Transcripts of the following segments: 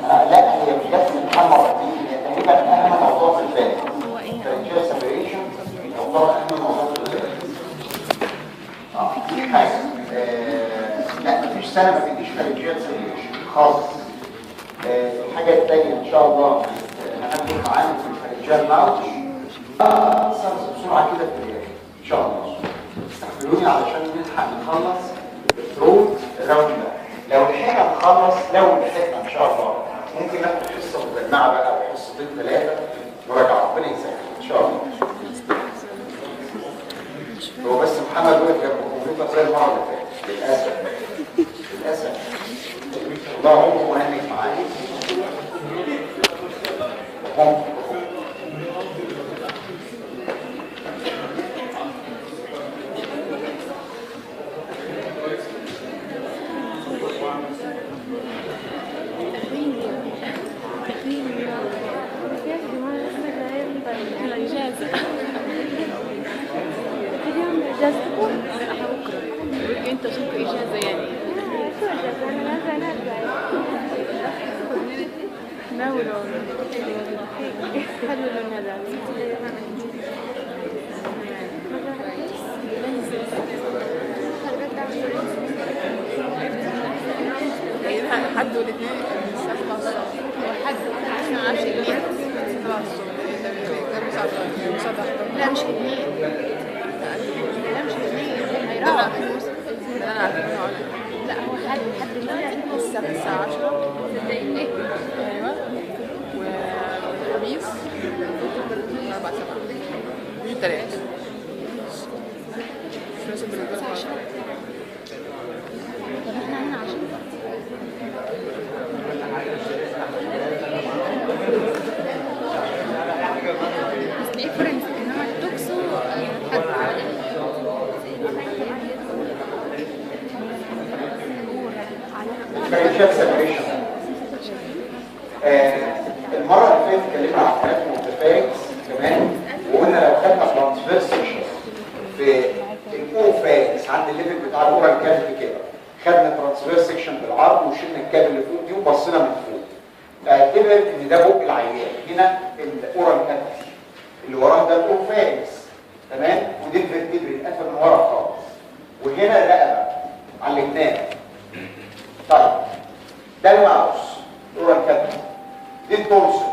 لا هي مش بس الامتحان مرتين، هي تقريبا اهم موضوع في الفات. فرنجيال سبريشن يعتبر اهم موضوع في الفات. دي حاجه. لا مفيش سنه ما بتديش فرنجيال سبريشن خالص. الحاجه الثانيه ان شاء الله هناخد معانا في الفرنجيال ماوتش بسرعه كده في الاخر ان شاء الله. استحملوني علشان نلحق نخلص الثروت الراوند ده. لو لحقنا نخلص، لو لحقنا ان شاء الله ممكن ناخد حصه مجمعه بقى او حصتين ثلاثه مراجعه، ربنا يسهل ان شاء الله. هو بس محمد وقف جنب الكمبيوتر زي المره اللي فاتت للاسف. للاسف الله عمره ما هنك معايا. انت شوف اجازه يعني ما هو لون حلو اللون هذا حد والاثنين حد عشان ما اعرفش النية لا مش النية لا مش النية هيروح لا هو حد الساعة 10 ايوه والخميس 4 7 3 طب احنا عندنا 10 بس ديفرنس انما التوكسو حد فرنجيال سبريشن. المره اللي فاتت اتكلمنا عن حاجات متفاوتة كمان، وقلنا لو خدنا ترانسفيرسيشن في الاوفاكس عند الليفل بتاع الاورال كافيتي كده، خدنا ترانسفيرس سيكشن بالعرض وشلنا الكابل اللي فوق دي وبصينا من فوق. اعتبر ان ده بق العيان، هنا الاورال كافيتي اللي وراه ده الاوفاكس، تمام؟ ودي الفيرتيبري القفل من ورا خالص، وهنا الرقبه على الجناب. طيب ده الماوس اورال كافيتي، دي التورسل.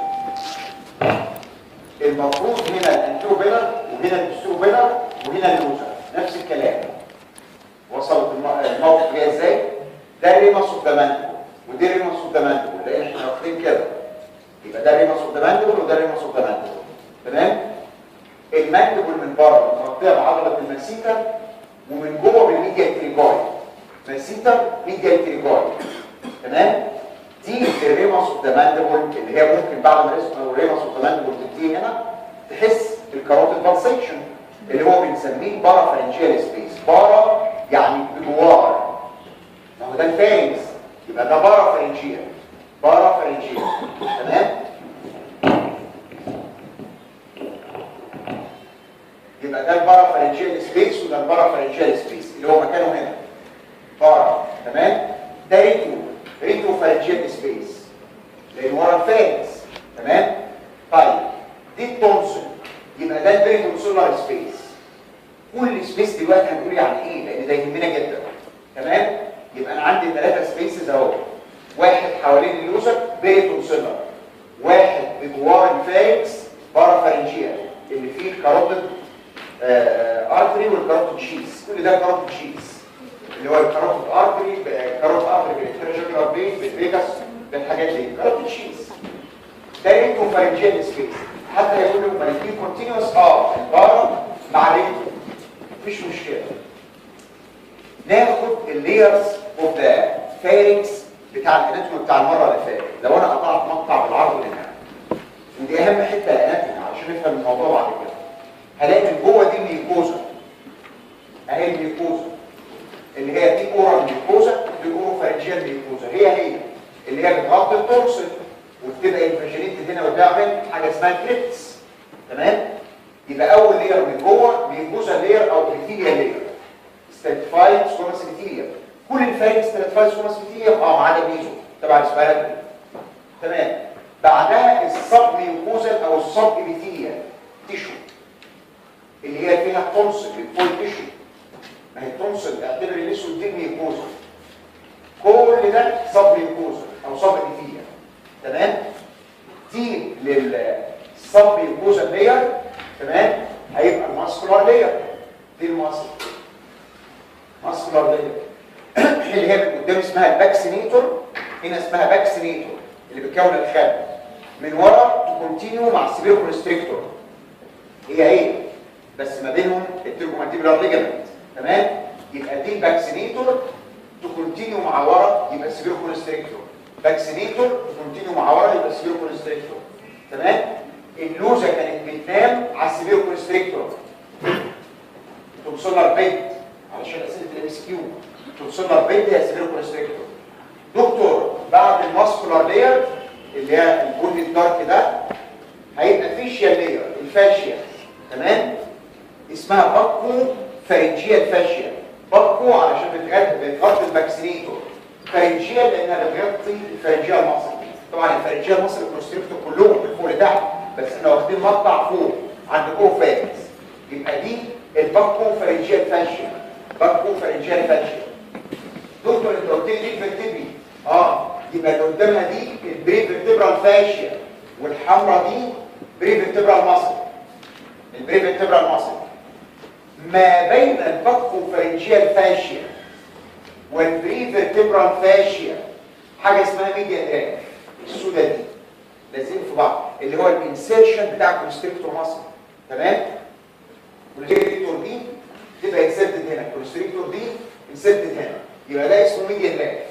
المفروض هنا الانتروبيلر وهنا البستروبيلر وهنا اللوزر، نفس الكلام. وصلت الموقف جاي ازاي؟ ده الريمس اوف ذا ماندبل ودي الريمس اوف ذا ماندبل، لان احنا واخدين كده. يبقى ده الريمس اوف ذا ماندبل وده الريمس اوف ذا ماندبل، تمام؟ الماندبل من بره متغطيه بعضله الماسيتر، ومن جوه بالميديال تريجويد. ماسيتر ميديال تريجويد، تمام؟ دي الريمس اوف ذا ماندبل اللي هي ممكن بعد ما اسمه الريمس اوف ذا ماندبل تبتدي هنا تحس بالكاروتيد بالسيشن اللي هو بنسميه بارافرنجيال سبيس. بارا يعني بجوار، ما هو ده الفارنجز، يبقى ده بارافرنجيال. بارافرنجيال، تمام؟ يبقى ده البارافرنجيال سبيس وده البارافرنجيال سبيس اللي هو مكانه هنا بارا، تمام؟ ده ريتو فرنجيال سبيس لان ورا الفارنجز، تمام؟ طيب دي التونسل، يبقى ده البريتونسولار سبيس. كل سبيس دلوقتي هنقول يعني ايه لان ده يهمنا جدا، تمام؟ يبقى انا عندي 3 سبيسز اهو، واحد حوالين اللوزر بريتونسولار، واحد بجوار الفارنجز بارافرنجيال اللي فيه الكاروتيد ارتري والكاروتيد شيز. كل ده كاروتيد شيز اللي هو الكاروتيد ارتري، الكاروتيد ارتري بالانترجيكولار بين بالفيجاس بالحاجات دي، كاروتيد شيز. ده ريتوفارنجيال سبيس. حتى يقول لهم الاثنين كونتينوس، البارا مع ريتو مفيش مشكله. ناخد الليرز اوف ذا فارنكس بتاع الاناتومي بتاع المره اللي فاتت. لو انا قطعت مقطع بالعرض هنا، ودي اهم حته الاناتومي علشان نفهم الموضوع بعد كده، هلاقي من جوه دي الميكوزا اهي، الميكوزا اللي هي دي اورال ميكوزا، دي اوروفارنجيال ميكوزا، هي اللي هي بتغطي التورسل وبتبقى انفاجينيتد هنا وتعمل حاجه اسمها كريبتس، تمام؟ يبقى اول لير من جوه ميكوزا لير او ابيثيليال لير، ستراتيفايد سكوماس ابيثيليال. كل الفارنكس ستراتيفايد سكوماس ابيثيليال ما عدا ميزو تبع السبايرال. تمام. بعدها الصب ميوكوزال او الصب ابيثيليال تيشو اللي هي فيها تونسل الفول تيشو. ما هي التونسل اعتبر الاسود دي ميوكوزا، كل ده صب ميوكوزا او صب ابيثيليال. تمام. دي للصب ميوكوزا لاير. تمام. هيبقى الماسكولار لاير، دي ماسكولار لاير اللي هي من قدام اسمها الباكسينيتور، هنا اسمها باكسينيتور اللي بتكون الخد. من ورا تكونتينيو مع السيفير كونستريكتور، هي بس ما بينهم الترجماتيبلار ليجامنت. تمام. يبقى دي الباكسينيتور تكونتينيو مع ورا يبقى السيفير كونستريكتور، باكسينيتور تكونتينيو مع ورا يبقى السيفير كونستريكتور. تمام. اللوزه كانت بتنام على السيفير كونستريكتور، توصلها البيت علشان اسئله الام اس كيو، توصلها البيت هي السيفير كونستريكتور. دكتور بعد الماسكولار لاير اللي هي البني الدارك ده هيبقى فيشيال لاير، الفاشيا. تمام. اسمها باكو فارنجيال فاشيا. باكو علشان بتغطي الباكسينيتور، فارنجيال لانها بتغطي الفارنجيال مصر. طبعا الفارنجيال مصر الكونستريكتور كلهم من فوق لتحت، بس احنا واخدين مقطع فوق عند كوفاكس. يبقى دي الباكو فارنجيال فاشيا، باكو فارنجيال فاشيا. دكتور انت قلت لي دي فيرتبري، يبقى اللي قدامها دي البري فيرتبرال فاشيا، والحمراء دي بري فيرتبرال مصر، البري فيرتبرال مصر. ما بين الباكو فارنجيال فاشيا والبري فيرتبرال فاشيا حاجه اسمها ميديان راك، السودا دي لازقين في بعض، اللي هو الانسيرشن بتاع الكونستريكتور مصر. تمام. الكونستريكتور دي تبقى انسيرتد هنا، الكونستريكتور دي انسيرتد هنا، يبقى ده اسمه ميديان راك.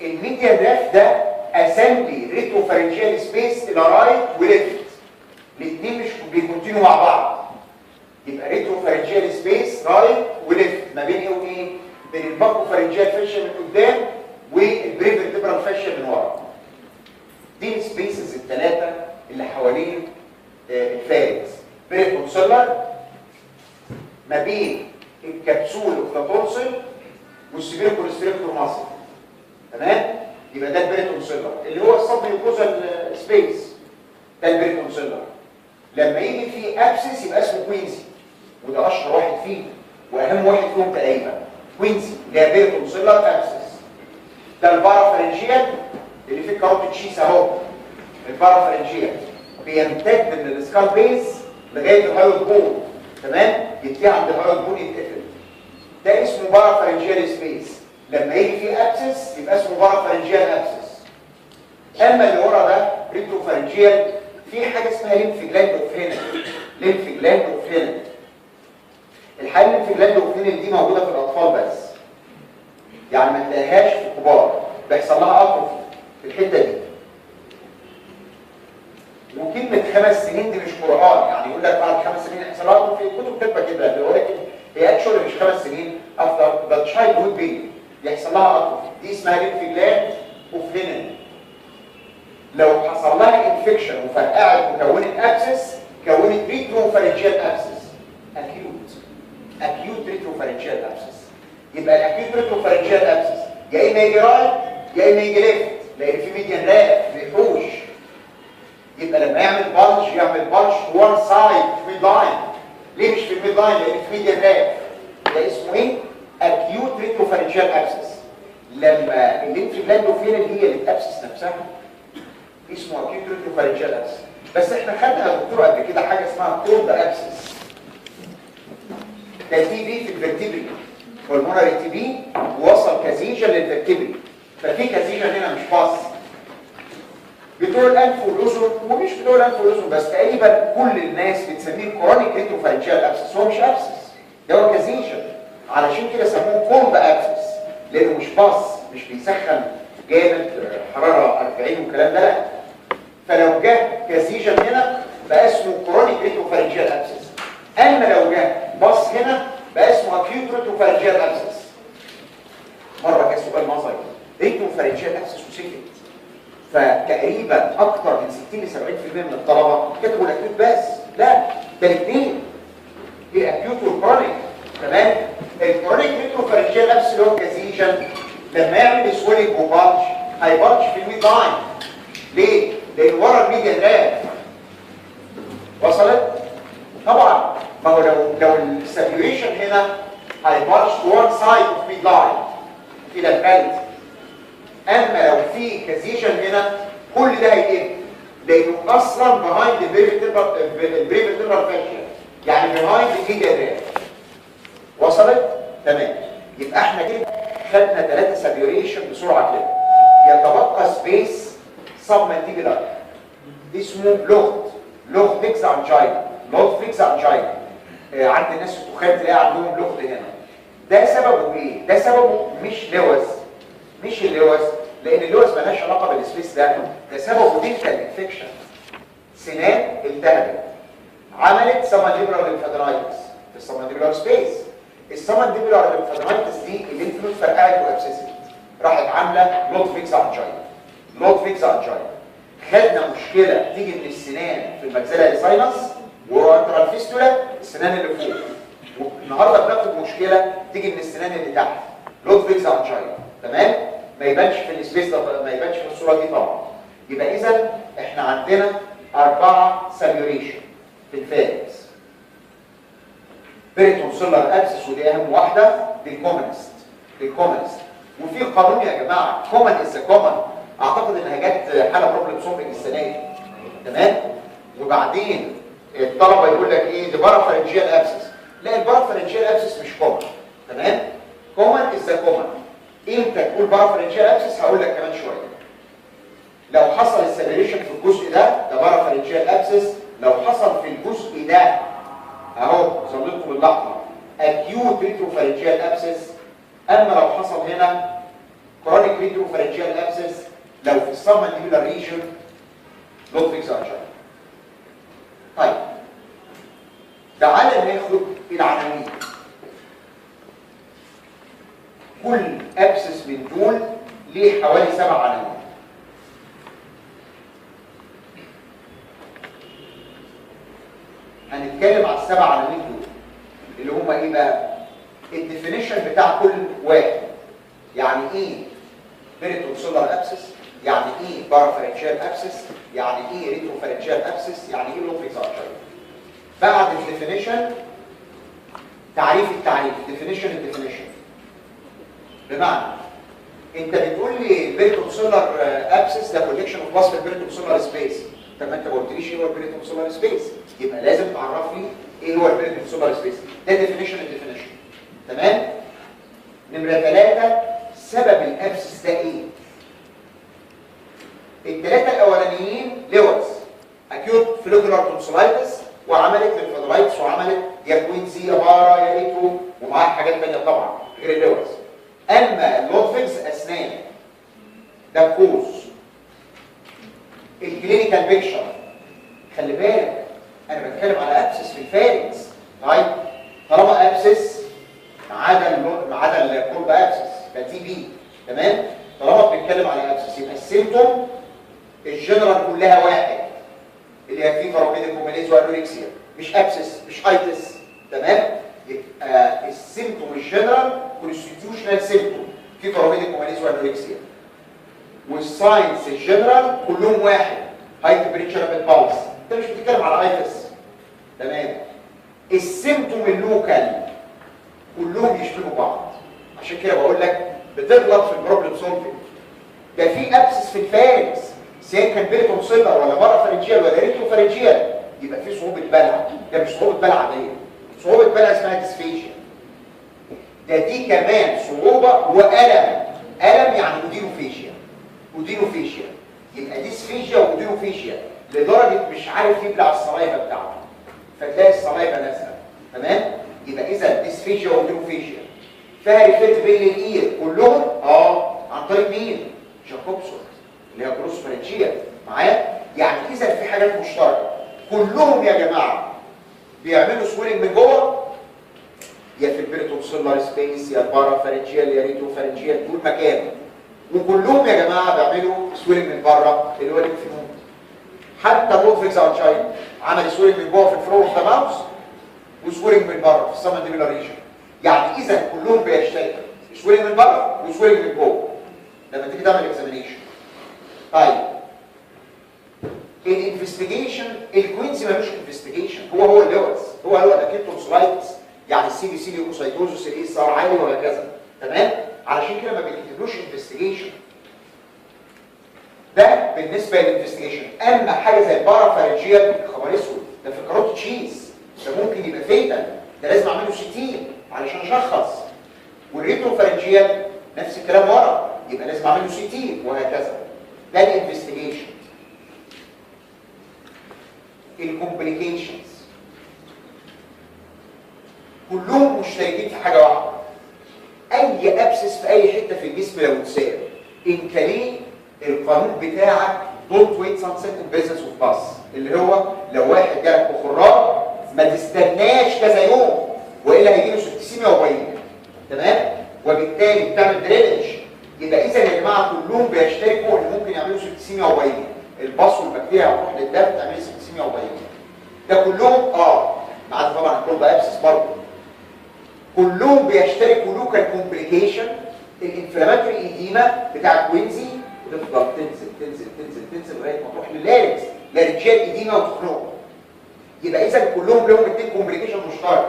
الميديان راك ده اسامبلي ريترو فارنجيال سبيس الى رايت وليفت، الاثنين مش بيكونتينوا مع بعض. يبقى ريترو فارنجيال سبيس رايت وليفت ما بين ايه وايه؟ بين الباكو فارنجيال فاشيا من قدام والبري فيرتبرال فاشيا من ورا. دي السبيسز الثلاثه اللي حوالين الفارنكس. بريتونسلر ما بين الكبسول والتونسل والسيفير كونستريكتور ماسل. تمام. يبقى ده البريتونسلر اللي هو الصب ميوكوزال سبيس، ده البريتونسلر. لما يجي فيه ابسس يبقى اسمه كوينزي، وده اشهر واحد فيه واهم واحد فيهم تقريبا، كوينزي اللي هي بريتونسلر ابسس. ده البارافارنجيال اللي فيه كاروتيد شيس اهو، البارافارنجيال بيمتد من السكال بيس لغايه الهايوت بون. تمام. ينتهي عند الهايوت بون يتقفل، ده اسمه بارافارنجيال سبيس. لما يجي فيه ابسس يبقى اسمه بارافارنجيال ابسس. اما اللي ورا ده ريتروفارنجيال، في حاجه اسمها ليمف جلاند اوف هيلن، ليمف جلاند اوف هيلن. الحقيقه الليمف جلاند اوف هيلن دي موجوده في الاطفال بس، يعني ما تلاقيهاش في الكبار، بيحصل لها اتروفي في الحته دي. وكلمه 5 سنين دي مش قران، يعني يقول لك بعد 5 سنين يحصل لها اتروفي، الكتب كاتبه كده، ولكن هي اكشولي مش 5 سنين، افتر ذا تشايلد هود بيبي يحصل لها اتروفي. دي اسمها ليمف جلاند اوف هيلن. لو حصل لها انفكشن وفرقعت وكونت ابسس، كونت ريتروفارنجيال ابسس، اكيوت ريتروفارنجيال ابسس. يبقى الاكيوت ريتروفارنجيال ابسس يا اما يجي رايت يا اما يجي ليفت، لان في ميديان راك بيحوش. يبقى لما يعمل بلج في وان سايد في ميد لاين. ليه مش في الميد لاين؟ لان في ميديان راك. ده اسمه ايه؟ اكيوت ريتروفارنجيال ابسس. لما الليمف جلاند هي اللي بتابسس نفسها اسمه اكيوت ريتروفارنجيال ابسس. بس احنا خدنا يا دكتور قبل كده حاجه اسمها كولد ابسس. ده تي بي في الفرتبري، بالمونري تي بي، ووصل كازيجا للفرتبري، ففي كازيجا هنا مش باص. بتوع الانف والاذن، ومش بتوع الانف والاذن بس، تقريبا كل الناس بتسميه كرونيك ريتروفارنجيال ابسس. هو مش ابسس، ده هو كازيجا، علشان كده سموه كولد ابسس، لانه مش باص، مش بيسخن جامد حراره 40 والكلام ده، لا. فلو جه كازيجن هنا بقى اسمه كرونيك ريتروفارنجيال ابسس. اما لو جه باص هنا بقى اسمه اكيوت ريتروفارنجيال ابسس. مره كان سؤال نظري ريتروفارنجيال ابسس وسكت، فتقريبا اكثر من 60 ل 70% من الطلبه كتبوا الاكيوت بس. لا، ده الاثنين، الاكيوت والكرونيك. تمام. الكرونيك ريتروفارنجيال ابسس اللي هو كازيجن لما يعمل سويلنج وبالج هيبالج في الميد لاين، ليه؟ لان ورا الميديان رام. وصلت؟ طبعا ما هو لو السبيوريشن هنا هيبارش تو وان سايد اوف ميد لاين الى البلد، اما لو في كازيشن هنا كل ده هيقل، لانه اصلا بيهايند البريفيرتبرال فاشيا، يعني بيهايند الميديان رام. وصلت؟ تمام. يبقى احنا كده خدنا 3 سبيوريشن بسرعه كده. يتبقى سبيس سب مانتيبيولار اسمه لوخ فيكس انجاينا. لوخ فيكس انجاينا عند الناس التخان تلاقي عندهم لوخ هنا. ده سببه ايه؟ ده سببه مش لوز، مش اللوز، لان اللوز مالهاش علاقه بالسبيس ده سببه دينتال انفكشن. سنان التهبت عملت سبمانديبولار ليمفادينايتس في السبمانديبولار سبيس. السبمانديبولار ليمفادينايتس دي الليمف نود فرقعت وابسست، راحت عامله لوت فيكس انجاينا. لوت فيكس انجاينا خدنا مشكله تيجي من السنان في الماكسيلاري ساينس وانترال فيستولا السنان اللي فوق، والنهارده بناخد مشكله تيجي من السنان اللي تحت لوت فيكس انجاينا. تمام؟ ما يبانش في السبيس ده، ما يبانش في الصوره دي طبعا. يبقى اذا احنا عندنا 4 سابيوريشن في الفارنكس. بيريتونسيلر ابسس ودي اهم واحده، دي الكومنست. وفي قانون يا جماعه كومن از كومن، اعتقد انها جت حاله بروبلم سولفنج السنه دي. تمام؟ وبعدين الطلبه يقول لك ايه؟ دي بارافرنجيال ابسس. لا، البارافرنجيال ابسس مش كومن. تمام؟ كومن از كومن. امتى تقول بارافرنجيال ابسس؟ هقول لك كمان شويه. لو حصل السبيريشن في الجزء ده بارافرنجيال ابسس. لو حصل في الجزء ده اهو ظللكم اللحظه اكيوت ريتروفارنجيال ابسس. اما لو حصل هنا كرونيك ريتروفارنجيال ابسس، لو في السبمانديبولار ريجن لوت فيكس انجاينا. طيب تعال ناخد العناوين. كل ابسس من دول ليه حوالي 7 عناوين. هنتكلم على ال7 عناوين دول اللي هم ايه بقى؟ الديفينيشن بتاع كل واحد. يعني ايه بيريتونسيلر ابسس؟ يعني ايه بارافرنجيال ابسس؟ يعني ايه ريتروفارنجيال ابسس؟ يعني ايه لوت فيكس انجاينا؟ بعد الديفينيشن تعريف الديفينيشن. بمعنى انت بتقول لي بيريتونسيلر ابسس ده كولكشن اوف باس في البيريتونسيلر سبيس. طب ما انت ما قلتليش ايه هو البيريتونسيلر سبيس، يبقى لازم تعرف لي ايه هو البيريتونسيلر سبيس. ده الديفينيشن. تمام؟ نمره 3 سبب الابسس ده ايه؟ ال3 الاولانيين لوز اكيوت فلوكولار تونسلايتس، وعملت للفادرايتس، وعملت يا كوينزي يا بارا يا ايتو، ومعاها حاجات ثانيه طبعا غير اللوز. اما اللوت فيكس اسنان ده كوز. الكلينيكال بيكشر خلي بالك انا بتكلم على ابسس في الفارنكس. طيب طالما ابسس ما عدا الكورد ابسس كتي بي. تمام؟ طالما بنتكلم على ابسس يبقى السيمتوم الجنرال كلها واحد، اللي هي فيفر وميديكوماليز وانوركسيا، مش ابسس مش ايتس. تمام؟ يبقى السيمتوم الجنرال كونستيتيوشنال سيمتوم فيفر وميديكوماليز وانوركسيا، والساينس الجنرال كلهم واحد، هاي تمبريتشر بالبالس. انت مش بتتكلم على ايتس. تمام؟ السيمتوم اللوكال كلهم يشبهوا بعض. عشان كده بقول لك بتغلط في البروبلم سولفنج. ده في ابسس في الفارنكس سواء كان بيريتونسيلر ولا بارافرنجيال ولا ريتروفارنجيال، يبقى في صعوبه بلع. ده مش صعوبه بلع عاديه، صعوبه بلع اسمها ديسفيشيا. ده دي كمان صعوبه والم. الم يعني اودينوفيشيا. يبقى ديسفيشيا واودينوفيشيا لدرجه مش عارف يبلع الصلايبه بتاعته، فتلاقي الصلايبه نازله. تمام؟ يبقى اذا ديسفيشيا واودينوفيشيا فيها ريفلكت بين الاير كلهم عن طريق مين؟ جاكوبسون اللي هي جروس فرنجيال. معايا؟ يعني اذا في حاجات مشتركه كلهم يا جماعه بيعملوا سويلنج من جوه، يا في البيريتونسيلر سبيس يا البارافرنجيال يا ريتروفارنجيال، دول مكان. وكلهم يا جماعه بيعملوا سويلنج من بره اللي هو الانفينوم. حتى اللوت فيكس انجاينا عمل سويلنج من جوه في الفلور اوف ذا ماوس، وسويلنج من بره في السبمانديبولار ريجن. يعني اذا كلهم بيشتركوا سويلنج من بره وسويلنج من جوه لما تيجي تعمل اكزامينيشن. طيب الانفستيجيشن الكوينزي ملوش انفستيجيشن، هو اللوز، هو الاكيد تونسلايتس، يعني السي بي سي ليوكوسايتوزس الاي اس ار عالي وهكذا. تمام؟ علشان كده ما بيكتبلوش انفستيجيشن. ده بالنسبه للانفستيجيشن. اما حاجه زي البارافارنجيال خبر اسود، ده في كاروت تشيز، ده ممكن يبقى فيتال، ده لازم اعمل له سي تي علشان اشخص. والريتروفارنجيال نفس الكلام ورا، يبقى لازم اعمل له سي تي وهكذا. ده الانفستيجيشن. الكومبليكيشنز كلهم مشتركين في حاجه واحده، اي ابسس في اي حته في الجسم لو اتساب انت ليه القانون بتاعك دونت ويت سانسيت بزنس اوف باس، اللي هو لو واحد جالك بخراج ما تستناش كذا يوم والا هيجي له سبتسيميا وبيض. تمام؟ وبالتالي بتعمل درينج. يبقى اذا يا جماعه كلهم بيشتركوا ان ممكن يعملوا سبتسيميا وبيض. الباص والبكتيريا هتروح للدم تعمل سبتسيميا وبيض. ده كلهم ما عدا طبعا الكولد ابسس برضه. كلهم بيشتركوا لوكال كومبليكيشن. الانفلاماتوري ايديما بتاع كوينزي تفضل تنزل تنزل تنزل تنزل لغايه ما تروح للارنكس، لارنجيال ايديما وتخنقه. يبقى اذا كلهم لهم اثنين كومبليكيشن مشترك.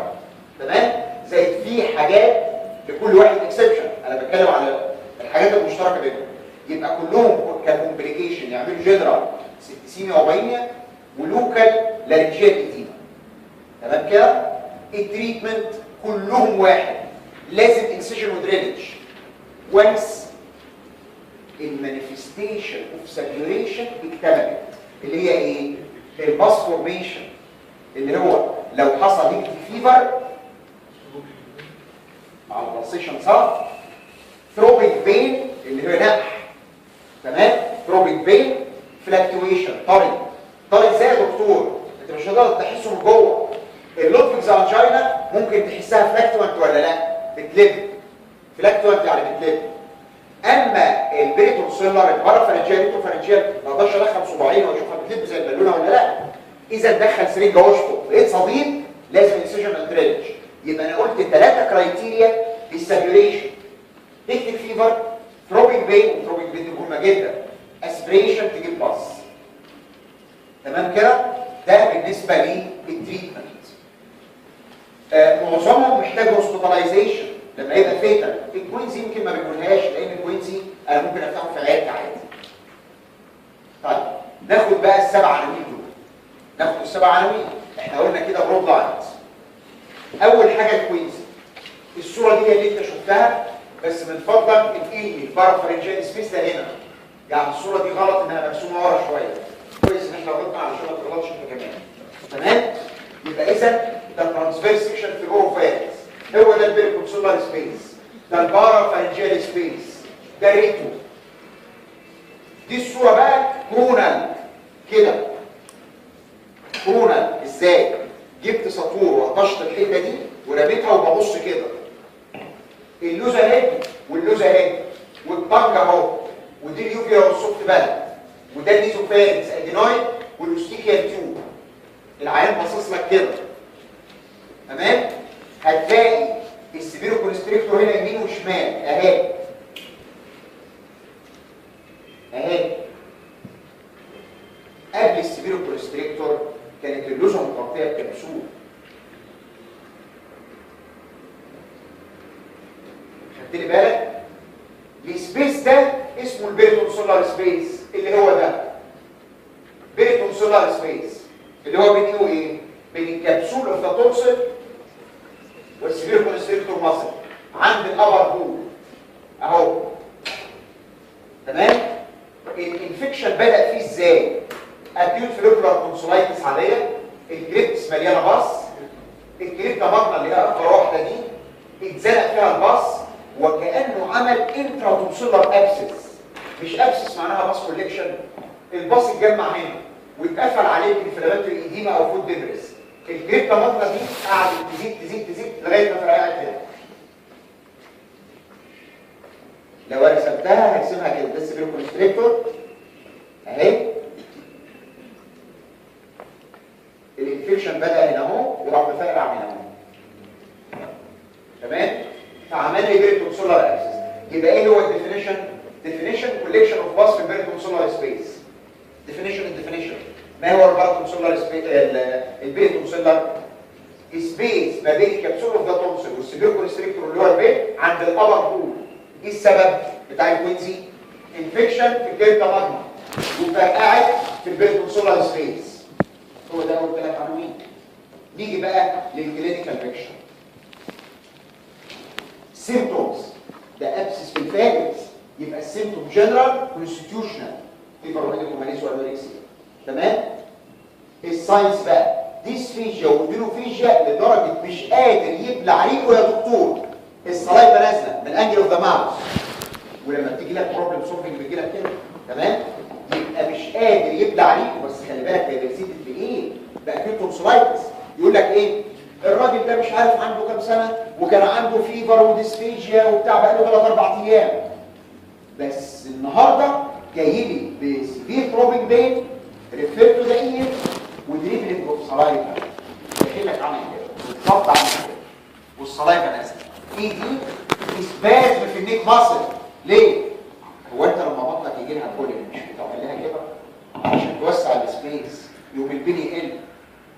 تمام؟ زي في حاجات لكل واحد اكسبشن، انا بتكلم على الحاجات المشتركه بينهم. يبقى كلهم ككومبليكيشن يعملوا جنرال سبتسيميا وبينيا ولوكال لارنجيال ايديما. تمام كده؟ التريتمنت كلهم واحد، لازم انسيجن ودرينج. وانس المانيفستيشن اوف سابيوريشن اكتملت، اللي هي ايه؟ الباس فورميشن، اللي هو لو حصل هيكتيك فيفر مع البلسيشن صح؟ ثروبيك بين اللي هو نقح. تمام؟ ثروبيك بين فلاكتويشن طري ازاي يا دكتور؟ انت مش هتقدر تحسه من جوه. اللوتفيكز انجينا ممكن تحسها فلاكتوانت ولا لا؟ بتلف. فلاكتوانت يعني بتلف. اما البريتونسيلر البارافارنجيال ريتروفارنجيال ما اقدرش ادخل صباعين واشوفها بتلف زي البالونه ولا لا. اذا دخل سرنجه واشفط لقيت صديد لازم انسيجن اند درينج. يبقى انا قلت 3 كرايتيريا للسابيوريشن: هيكتيك فيفر، ثروبيك بين، وثروبيك بين دي مهمه جدا، اسبريشن تجيب باص. تمام كده؟ ده بالنسبه للتريتمنت. معظمهم محتاج هوسبيتاليزيشن لما يبقى فيتال. الكوينزي يمكن ما بيقولهاش لان الكوينزي انا ممكن افتحه في عيادتي عادي. طيب ناخد بقى ال7 عناوين دول. ناخد ال7 عناوين. احنا قلنا كده برود لاينز. اول حاجه الكوينزي. الصوره دي اللي انت شفتها، بس من فضلك انقل البارافارنجيال سبيس ده هنا. يعني الصوره دي غلط انها مرسومه ورا شويه. كويس ان احنا غلطنا علشان ما تغلطش انت كمان. تمام؟ يبقى اذا ده الترانسفيرس سيكشن في الاوروفارنكس، هو ده البيركونسولار سبيس، ده البارافارنجيال سبيس، ده ريتو. دي الصوره بقى كرونال كده. كرونال ازاي؟ جبت سطور وقطشت الحته دي ورميتها وببص كده. اللوزه اهي واللوزه اهي والطنج اهو، ودي اليوفيا والسوفت بلد، وده النيزوفارنكس ادينويد والاوستيكيال تيوب. العيان باصص لك كده. تمام؟ هتلاقي السبيرو كونستريكتور هنا يمين وشمال اهي. اهي. قبل السبيرو كونستريكتور كانت اللوزه مغطيه بكبسول. خدت لي بالك؟ السبيس ده اسمه البيريتونسولار سبيس، اللي هو ده. بيريتونسولار سبيس اللي هو بين ايه وايه؟ بين الكبسول اوف ذا تونسل والسبيرو كونستريكتور ماسل عند الابر بول اهو. تمام؟ الانفكشن بدأ فيه ازاي؟ اكيوت فوليكولار تونسلايتس عاديه، الكريبتس مليانه باص، الكريبتا ماجنا اللي هي اكبر واحده دي اتزنق فيها الباص وكانه عمل انترا تونسولار ابسس. مش ابسس معناها باص كوليكشن، الباص اتجمع هنا واتقفل عليه انفلاماتوري ايديما او فود ديبريس. الكريبتا ماجنا دي قعدت تزيد تزيد تزيد لغايه ما فرقعت هنا. لو رسمتها هرسمها كده، ده السبيرو كونستريكتور اهي. الانفكشن بدأ هنا اهو وراح مفرقع هنا اهو. تمام؟ فعمل لي بيريتونسولار ابسس. يبقى ايه هو الديفينيشن؟ ديفينيشن كوليكشن اوف باص في البيريتونسولار سبيس. ديفينيشن ما هو الباراتونسيلر سبيس؟ البيريتونسيلر سبيس ما بين الكبسول اوف ذا تونسل والسيفير كونستريكتور اللي هو البيت عند الابر بول. ايه السبب بتاع الكوينزي؟ انفكشن في الدلتا ماجما وفرقعت في البيريتونسيلر سبيس. هو ده قلت لك عنوان. نيجي بقى للكلينيكال بيكشر. سيمبتومز ده ابسس في الفالس، يبقى السيمبتوم جنرال كونستيتيوشنال فيبر وميديكوماليس وانوركسيا. تمام؟ الساينس بقى ديسفيجيا ودينوفيجيا لدرجه مش قادر يبلع ريقه يا دكتور. الصلايبه نازله من انجل اوف ذا ماوث، ولما بتيجي لك بروبلم سولفنج بيجي لك كده. تمام؟ يبقى مش قادر يبلع ريقه. بس خلي بالك هي بتزيد بايه؟ باكيوت تونسلايتس. يقول لك ايه؟ الراجل ده مش عارف عنده كام سنه وكان عنده فيفر وديسفيجيا وبتاع بقاله 3-4 ايام. بس النهارده جاي لي بسيفير بروبنج بين ريفير تو ذا اير ودريبلينج اوف سلايفا. داخلك عامل كده بالظبط عامل كده والسلايفا نازله. في دي اسبازم في النيك ماسل. ليه؟ هو انت لما بطنك يجي لها كولين مش بتعمل لها كده عشان توسع السبيس يقوم البني يقل.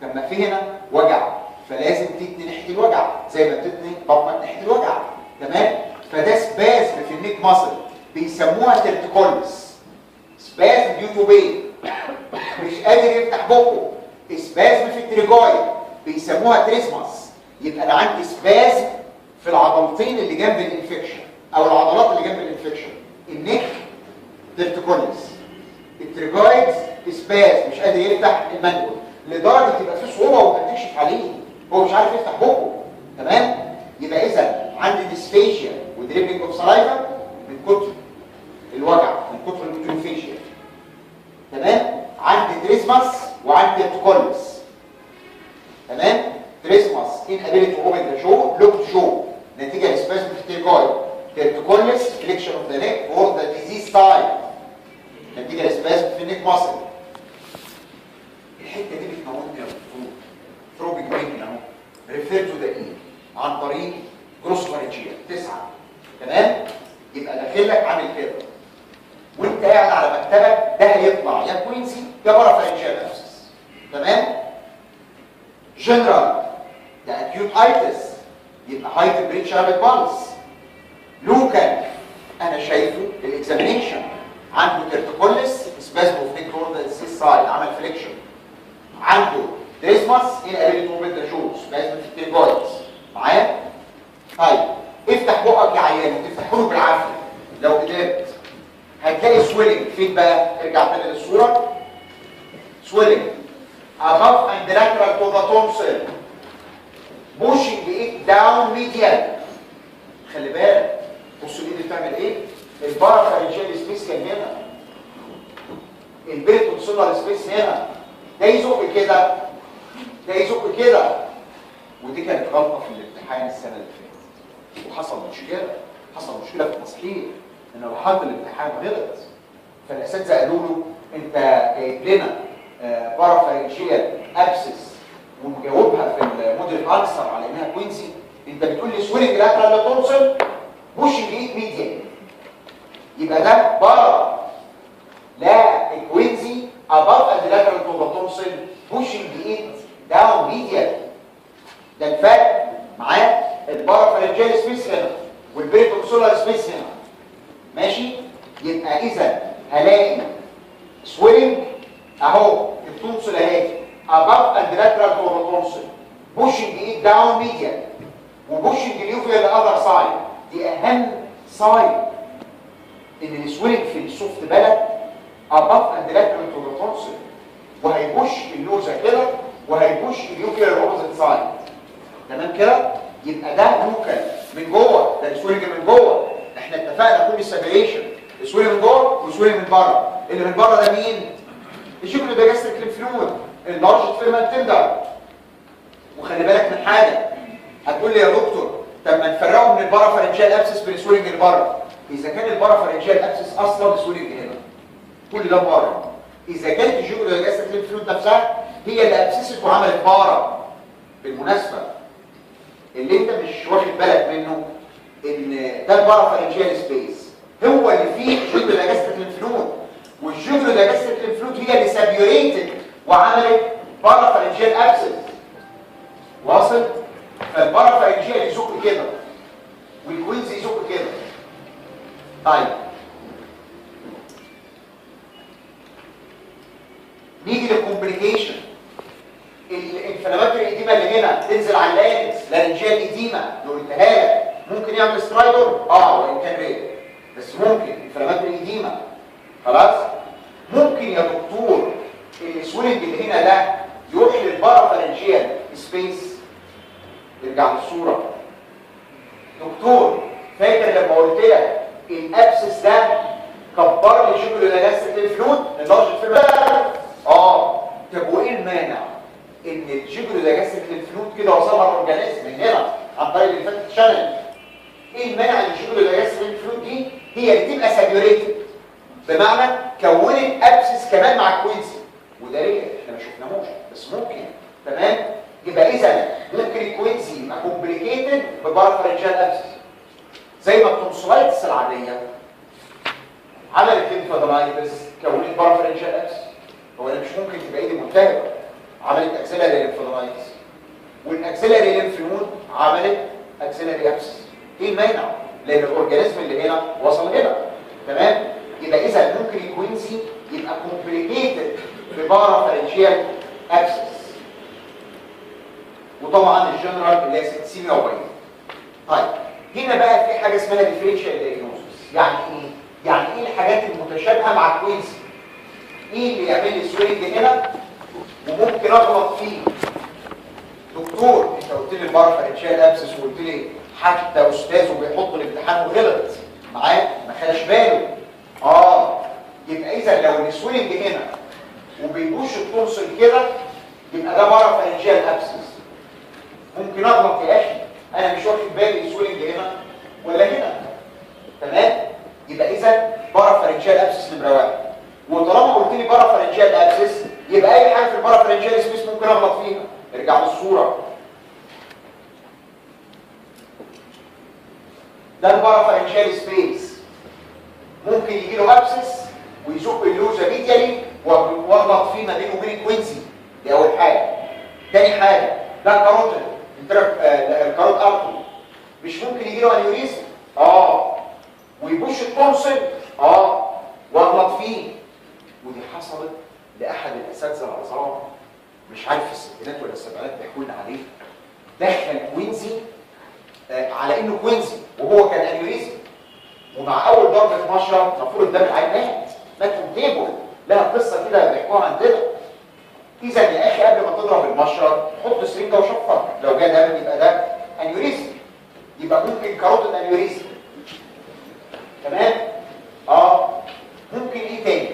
لما في هنا وجع فلازم تتني ناحيه الوجع زي ما بتتني بطنك ناحيه الوجع. تمام؟ فده سبازم في النيك ماسل بيسموها ترتيكولس. سبازم ديو تو بين مش قادر يفتح بقه. سبازم في التريجويد بيسموها تريسماس. يبقى انا عندي سبازم في العضلتين اللي جنب الانفكشن او العضلات اللي جنب الانفكشن. النك ترتيكولس، التريجويد سباز مش قادر يفتح المندول لدرجه يبقى في صعوبه وبتكشف عليه هو مش عارف يفتح بقه. تمام؟ يبقى اذا عندي ديسفيجيا ودريبلينج اوف سلايفا من كتر الوجع من كتر الانفكشن. تمام؟ عندي تريسماس وعندي ترتيكولس. تمام؟ تريسماس inability to open the jaw blocked jaw نتيجه لسبازم في التريجويد. ترتيكولس flexion of the neck or the disease side نتيجه لسبازم في النيك ماسل. الحته دي بتموتني يا دكتور. ثروبيك بين اهو ريفير تو ذا اي عن طريق جروس فارنجيا 9. تمام؟ يبقى داخل لك عامل كده وانت قاعد على مكتبك ده هيطلع يا كوينسي يا بارافارنجيال ابسس. تمام؟ جنرال ده اكيوت ايتس يبقى هاي تمبريتشر رابيد بالس. لوكال انا شايفه الاكزامينيشن عنده ترتيكولس سبازم اوف نيك رود سيس سايد عمل فليكشن. عنده تريسماس inability to open the jaw سبازم في التريجويدز. معايا؟ طيب افتح بقك يا عيان وتفتحه له بالعافيه لو قدرت. هتلاقي سويلنج فين بقى؟ ارجع تاني للصوره. سويلنج above and lateral to the tonsil pushing it down medial. خلي بالك بص الايد بتعمل ايه؟ البارافارنجيال سبيس كان هنا، البيريتونسيلر سبيس هنا. ده يزق كده ده يزق كده. ودي كانت غلطه في الامتحان السنه اللي فاتت وحصل مشكله في التصحيح ان لو حد الامتحان غلط فالاساتذه قالوا له انت جايب لنا بارافارنجيال ابسس ومجاوبها في الموديل اكثر على انها كوينسي. انت بتقول لي سويلنج لاترال لا تونسل بوشنج ايد ميديان. يبقى ده بارا لا كوينسي above and lateral to the tonsil pushing it down medial. ده الفرق معاه. البارافارنجيال سبيس هنا والبيريتونسيلر سبيس هنا. ماشي؟ يبقى اذا هلاقي سويلنج اهو التونسل اهي above and lateral to the tonsil pushing it down medial وبوشنج اليوفيا للاذر سايد. دي اهم سايد ان السويلنج في السوفت بلد above and lateral to the tonsil وهيبوش اللوزه كده وهيبوش اليوفيا للاوبوزيت سايد. تمام كده؟ يبقى ده لوكال من جوه، ده السويلنج من جوه. احنا اتفقنا كل سيبريشن السويلنج من جوه والسويلنج من بره. اللي من بره ده مين؟ الشكل ده جاستريك ليمف فلويد اللارج فيرمنت تندر. وخلي بالك من حاجه هتقول لي يا دكتور طب ما نفرقه من البارافارنجيال ابسس بالسويلنج اللي بره. اذا كان البارافارنجيال ابسس اصلا السويلنج هنا كل ده بره. اذا كانت الشكل ده جاستريك ليمف فلويد نفسها هي اللي ابسست وعملت بارا. بالمناسبه اللي انت مش واخد بالك منه ان ده البارافارنجيال سبيس هو اللي فيه جدر جاستريك ليمف نود، والجدر جاستريك ليمف نود هي اللي سابيوريتد وعملت بارافارنجيال ابسس. واصل؟ فالبارافارنجيال يزق كده والكوينزي يزق كده. طيب نيجي للكومبليكيشن. الانفلاماتوري ايديما اللي هنا تنزل على اللارنكس، لارنجيال ايديما لو قلتها لك ممكن يعمل سترايدور وان كان رير، بس ممكن انفلاماتوري ايديما. خلاص؟ ممكن يا دكتور السويلنج اللي هنا ده يروح للبارافارنجيال سبيس. نرجع للصوره. دكتور فاكر لما قلت لك الابسس ده كبر لي شغل الالاستيك فلويد لدرجه في طب وايه المانع ان الجبل الالاستيك فلويد كده وصلها الاورجانيزم من هنا عن طريق الليمفاتيك شانل؟ ايه المانع ان الجبل الالاستيك فلويد دي هي اللي تبقى ساتيوريتد، بمعنى كونت ابسس كمان مع الكوينسي؟ وده ليه احنا ما شفناهوش بس ممكن. تمام؟ يبقى اذا ممكن الكوينسي يبقى كومبليكيتد ببارافارنجيال ابسس، زي ما التونسلايتس العاديه عملت ليمفادرايتس كونت بارافارنجيال ابسس. هو انا مش ممكن تبقى ايدي ملتهبه عملت اكسلري ليمفادرايتس، والاكسلري ليمف نود عملت اكسلري ابسس. ايه المانع؟ لان الاورجانيزم اللي هنا وصل هنا. تمام؟ يبقى اذا ممكن الكوينسي يبقى كومبليكيتد ببارافارنجيال ابسس. وطبعا الجنرال اللي هي سيتسيميا وباين. طيب هنا بقى في حاجه اسمها ديفرنشال دايجنوستس. يعني ايه؟ يعني ايه الحاجات المتشابهه مع الكوينسي؟ ايه اللي يعمل لي سويلنج هنا وممكن اغلط فيه؟ دكتور انت قلت لي البارافارنجيال ابسس وقلت لي حتى استاذه بيحط الامتحان وغلط معاه ما خدش باله. يبقى اذا لو السويلنج هنا وبيبوش التونسل كده يبقى ده بارافارنجيال ابسس. ممكن اغلط يا اخي انا مش واخد بالي السويلنج هنا ولا هنا. تمام؟ يبقى اذا بارافارنجيال ابسس نمره 1. وطالما قلت لي بارافارنجيال ابسس يبقى اي حاجه في البارافارنجيال سبيس ممكن اغلط فيها. ارجع للصوره. ده البارافارنجيال سبيس ممكن يجي له ابسس ويزق اللوزه ميديالي واغلط فيه ما بينه وبين الكوينسي. دي اول حاجه. تاني حاجه ده كاروتيد الكاروت ارتري مش ممكن يجي له انيوريزم ويبوش التونسل واغلط فيه. ودي حصلت لاحد الاساتذه العظام مش عارف في الستينات ولا السبعينات بيحكوا لنا عليه. دخل كوينزي على انه كوينزي وهو كان انيوريزم، ومع اول ضربه مشرط المفروض قدام العين مات تيبل. لها قصه كده بيحكوها عندنا. اذا يا اخي قبل ما تضرب المشرط حط سرنجه وشفر، لو جه دم يبقى ده انيوريزم، يبقى ممكن كاروتيد انيوريزم. تمام؟ ممكن ايه تاني؟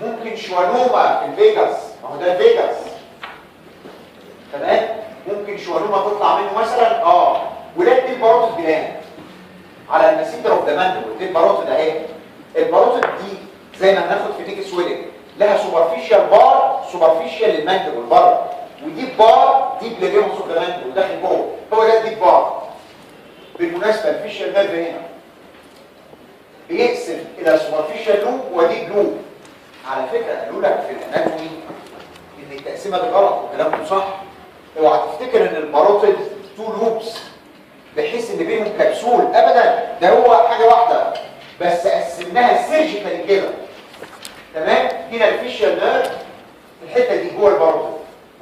ممكن شوانوما في الفيجاس، ما هو ده الفيجاس. تمام؟ ممكن شوانوما تطلع منه مثلا ولاد دي الباروتيد جلاند على المسيتر اوف ذا ماندبل. دي الباروتيد اهي. الباروتيد دي زي ما هناخد في نيك سويلنج لها سوبرفيشال بار، سوبرفيشال للماندبل بره، ودي بار دي بليريوم اوف ذا ماندبل داخل جوه. هو ده دي بار. بالمناسبه الفيشال نيرف هنا بيقسم الى سوبرفيشال لوب وديب لوب. على فكره قالوا لك في الاناتومي ان التقسيمه دي غلط وكلامكم صح. اوعى تفتكر ان الباروتيد تو لوبس بحيث ان بينهم كبسول، ابدا، ده هو حاجه واحده بس قسمناها سيرجيكالي كده. تمام؟ هنا الفيشال نيرف الحته دي جوه الباروتيد،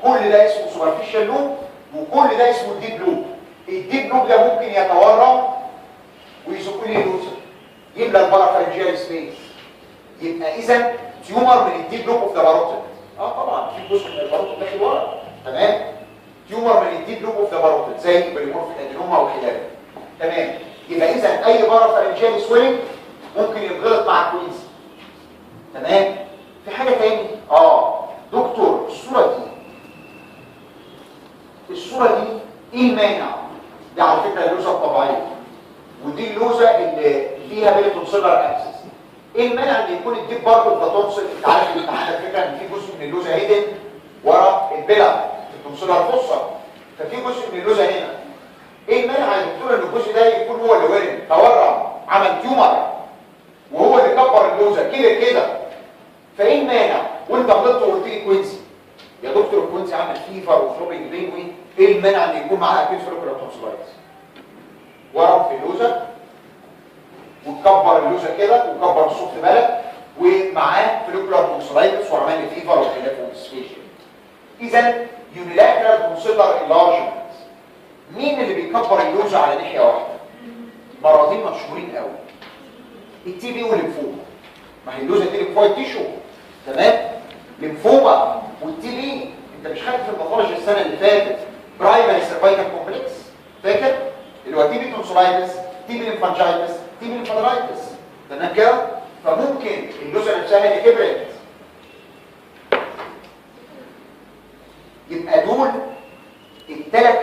كل ده اسمه سوبرفيشال لوب وكل ده اسمه الديب لوب. الديب لوب ده ممكن يتورم ويزق لي لوزر يملى البارافارنجيال سبيس. يبقى اذا تيومر من الديب لوب اوف ذا باروتيد. طبعا في جزء من الباروتيد داخل ورا. تمام؟ تيومر من الديب لوب اوف ذا باروتيد زي بريمورفيك ادينوما وخلافه. تمام؟ يبقى اذا اي بارافارنجيال سويلنج ممكن يتغلط مع الكوينسي. تمام؟ في حاجه تاني دكتور الصوره دي ايه المانع؟ دي على فكره اللوزه الطبيعيه، ودي اللوزه اللي فيها بيلتونسيلر ابسس. ايه المانع ان يكون الديب بارت اوف ذا تونسل؟ انت عارف الامتحان على فكره ان في جزء من اللوزه هيدن ورا البلع التونسيلر فوسا، ففي جزء من اللوزه هنا. ايه المانع يا دكتور ان الجزء ده يكون هو اللي ورم تورم عمل تيومر وهو اللي كبر اللوزه كده؟ فايه المانع وانت غلطت وقلت لي كوينسي؟ يا دكتور الكوينزي عامل فيفر وثروبنج بين، ايه المانع ان يكون معاه اكيد فوليكولار تونسلايتس؟ ورم في اللوزه وتكبر اللوزه كده وتكبر الصوت بالك ومعاه فوليكولار تونسلايتس وعمل لي فيفر وخلافه وسفيشن. اذا يونيلاترال تونسيلر انلارجمنت مين اللي بيكبر اللوزه على ناحيه واحده؟ مرضين مشهورين قوي، التي بي والليمفوما. ما هي اللوزه دي ليمفويد تيشو، تمام؟ ليمفوما والتي بي انت مش خدت في الباثولوجي السنه اللي فاتت برايمري سيرفايكال كومبلكس، فاكر؟ اللي هو تي بي تونسلايتس، تي بي ليمفانجايتس، تي بي ليمفادرايتس، تمام كده؟ فممكن اللوزه نفسها اللي كبرت. يبقى دول الثلاث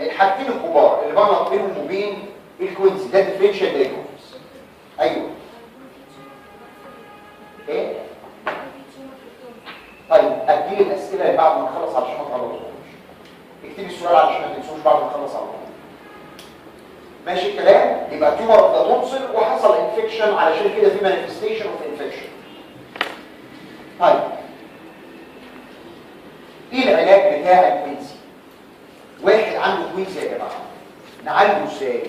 الحاجتين الكبار اللي بغلط بينهم وبين الكوينزي، ده ديفرنشال دايجنوستس. ايوه ايه؟ طيب اديني الاسئله اللي بعد ما نخلص علشان ما تغلطوش. اكتبي السؤال علشان ما تنسوش بعد ما نخلص على طول. ماشي الكلام؟ يبقى تيومر اوف ذا تونسل وحصل انفكشن، علشان كده في مانيفستيشن اوف انفكشن. طيب ايه العلاج بتاع الكوينزي؟ واحد عنده كوينزي يا جماعه نعالجه ازاي؟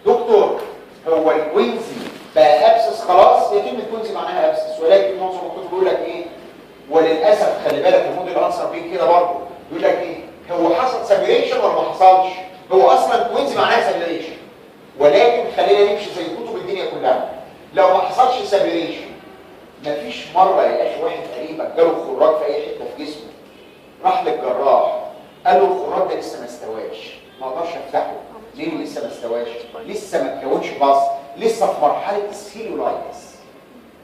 دكتور هو الكوينزي بقى ابسس خلاص؟ هي كلمه كوينزي معناها ابسس، ولكن معظم الكتب بيقول لك ايه؟ وللاسف خلي بالك الموديل انسر بيه كده برضه يقول لك ايه؟ هو حصل سابيريشن ولا ما حصلش؟ هو اصلا كوينزي معناها سابيريشن، ولكن خلينا نمشي زي كتب الدنيا كلها. لو ما حصلش سابيريشن مفيش مره يا اخي واحد قريبك جاله خراج في اي حته في جسمه راح للجراح قال له الخراج ده لسه ما استواش، ما اقدرش افتحه. ليه لسه ما استواش؟ لسه ما اتكونش باص، لسه في مرحله السيلولايتس.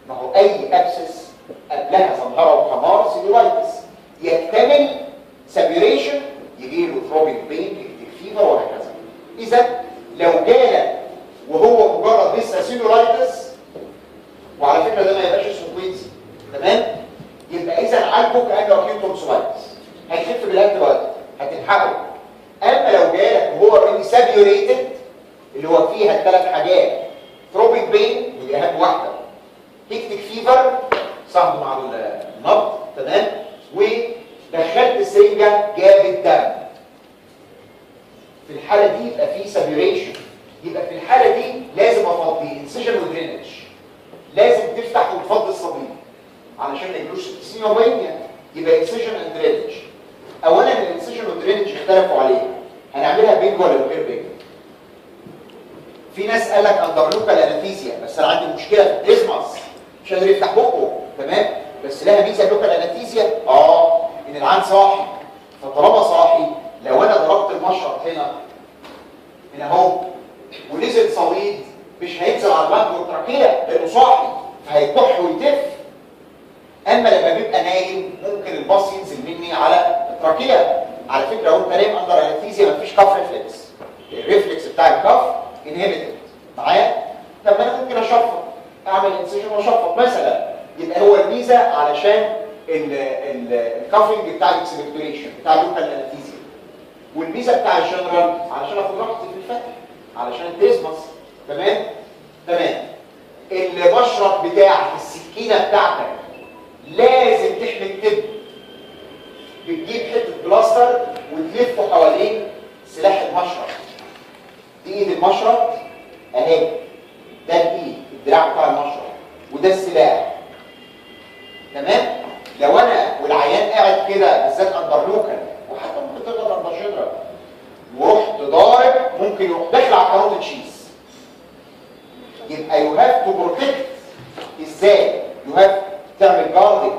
ما هو اي ابسس قبلها زنهره وحمار سيلولايتس يكتمل سابيريشن يجي له ثروبنج بين يكتب فيفر وهكذا. اذا لو جالك وهو مجرد لسه سيلولايتس، وعلى فكره ده ما يبقاش اسمه كوينزي، تمام؟ يبقى اذا عالجه كانه اكيد تونسلايتس، هيخف بالانتي بايوتيك، هتلحقه. اما لو جالك وهو اوريدي سابيوريتد اللي هو فيها الثلاث حاجات، ثروبنج بين ودي اهم واحده، هيكتيك فيفر صعب مع النبض، تمام؟ ودخلت السرنجه جاب الدم، في الحاله دي يبقى في سابيوريشن. يبقى في الحاله دي لازم افضي انسيجن ودرينج، لازم تفتح وتفضي الصديد علشان ما يجيلوش سيستيميا وبينيا. يبقى انسيجن اند درينج. اولا الانسيجن والدرينج اختلفوا عليها، هنعملها بينج ولا من غير بينج؟ في ناس قال لك اندرلوكال انستيزيا، بس انا عندي مشكله في الديزماس مش قادر يفتح بقه، تمام؟ بس لها ميزه لوكال انستيزيا ان العين صاحي، فطالما صاحي لو انا ضربت المشرط هنا اهو ونزل صليد مش هينزل على البنك والتراكيه لانه صاحي فهيكح ويتف. اما لما بيبقى نايم ممكن الباص ينزل مني على التراكيه. على فكره وانت نايم اندر انستيزيا مفيش كف ريفلكس، الريفلكس بتاع الكف انهبيتد معايا. طب ما انا ممكن اشفط، اعمل انسيجن واشفط مثلا، يبقى هو الميزه علشان الكافنج بتاع الاكسبكتوريشن بتاع اللوكال انستيزيا، والميزه بتاع الجنرال علشان اخد راحتي في الفتح علشان الديزماس، تمام؟ تمام. المشرط بتاعك السكينه بتاعتك لازم تحمي التب، بتجيب حته بلاستر وتلفه حوالين سلاح المشرط. دي ايد المشرط اهي، ده الايد الدراع بتاع المشرط وده السلاح، تمام؟ لو انا والعيان قاعد كده بالذات اندرلوكال وحتى ممكن تضغط اندر جنرال ورحت ضارب ممكن يروح داخل على الكاروتيد شيز، يبقى يو هاف تو بروتكت. ازاي؟ يو هاف تعمل جاردنج،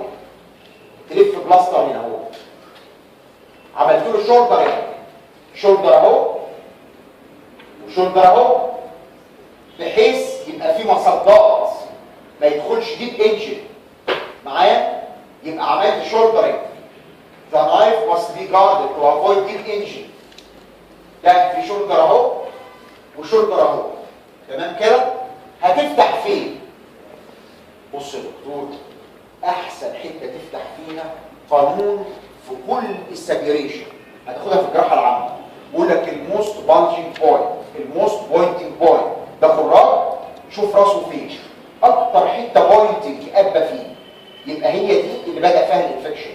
تلف بلاستر هنا اهو، عملت له شولدر هنا، شولدر اهو وشولدر اهو، بحيث يبقى في مصدات ما يدخلش ديب انجن معايا. يبقى عملت شولدرنج، the knife must be guarded to avoid deep injury. ده في شولدر اهو وشولدر اهو، تمام كده؟ هتفتح فين؟ بص يا دكتور، احسن حته تفتح فيها قانون في كل السابيريشن هتاخدها في الجراحه العامه، بيقول لك الموست بانجنج بوينت، الموست بوينتنج بوينت، ده خراج شوف راسه فين، اكتر حته بوينتنج ابا فيه، يبقى هي دي اللي بدا فيها الانفكشن.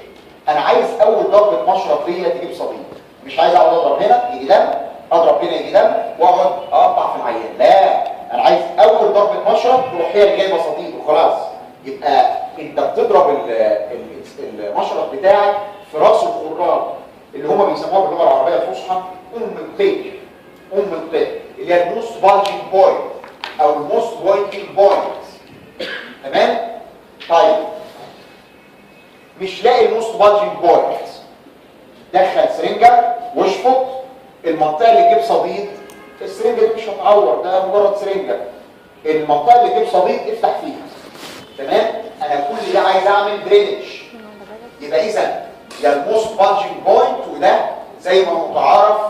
انا عايز اول ضربه مشرط ليا تجيب صديد. مش عايز اقعد اضرب هنا يجي دم، اضرب هنا يجي دم، واقعد اقطع في العيان. لا، انا عايز اول ضربه مشرط تروح هي اللي جايبه صديد وخلاص. يبقى انت بتضرب المشرط بتاعك في راس الخراج اللي هم بيسموها باللغه العربيه الفصحى القيد. القيد اللي هي الموست بالجنج بوينت او الموست بوينتنج بوينت. تمام؟ طيب مش لاقي الموست بالجنج بوينت، دخل سرنجه واشفط المنطقه اللي تجيب صديد. السرنجه دي مش هتعور، ده مجرد سرنجه. المنطقه اللي تجيب صديد افتح فيها. تمام؟ انا كل ده عايز اعمل درينج. يبقى اذا يا الموست بالجنج بوينت، وده زي ما هو متعارف